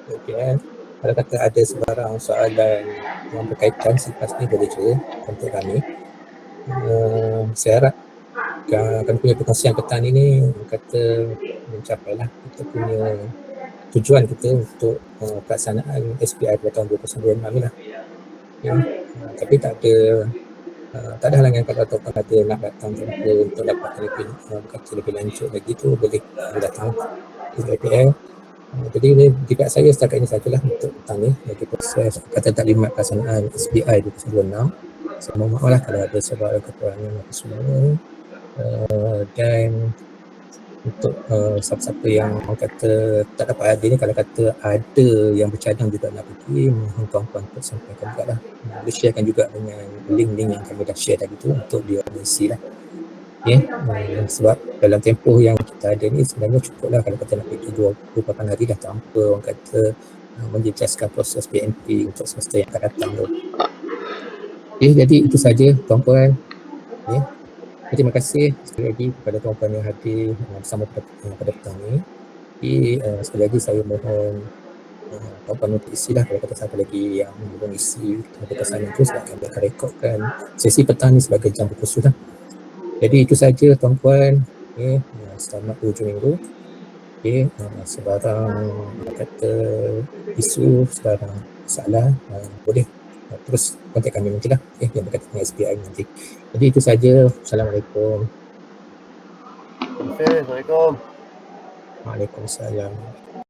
Okay. Kalau kata ada sebarang soalan yang berkaitan selepas ni boleh je untuk kami. Saya harap kami punya perkongsian petang ni kata mencapailah kita punya tujuan kita untuk pelaksanaan SPI pada tahun 2026 ni lah. Tapi tak ada halangan kalau tuan-tuan ada nak datang jumpa untuk dapat lebih lanjut lagi tu boleh datang ke SPI. Jadi ini di pihak saya setakat ini sajalah untuk petang ni bagi proses kata taklimat pelaksanaan SPI 2026. Saya mohon maaf lah kalau ada sebarang kekurangan apa semua. Dan untuk siapa-siapa yang kata tak dapat hadir ni, kalau kata ada yang bercadang juga nak pergi, mohon tuan-tuan untuk sampaikan juga lah. Boleh sharekan juga dengan link-link yang kami dah share tadi tu untuk dia isi lah. Sebab dalam tempoh yang kita ada ni sebenarnya cukup lah kalau kata nak pergi 28 hari dah tanpa orang kata menjejaskan proses PNP untuk semester yang akan datang tu. Jadi itu saja tuan-tuan. Terima kasih sekali lagi kepada tuan-tuan yang hadir bersama pada petang ni. Sekali lagi saya mohon tuan-tuan untuk isilah kalau kata siapa lagi yang belum isi ada pesanan tu sebab kami akan rekodkan sesi petang ni sebagai jam berkhusus lah. Jadi itu saja tuan-tuan. Selamat hujung minggu. Sebarang kata isu, sebarang masalah boleh terus kontak kami nanti lah yang berkaitan dengan SPI nanti. Jadi itu saja. Assalamualaikum. Assalamualaikum. Waalaikumsalam.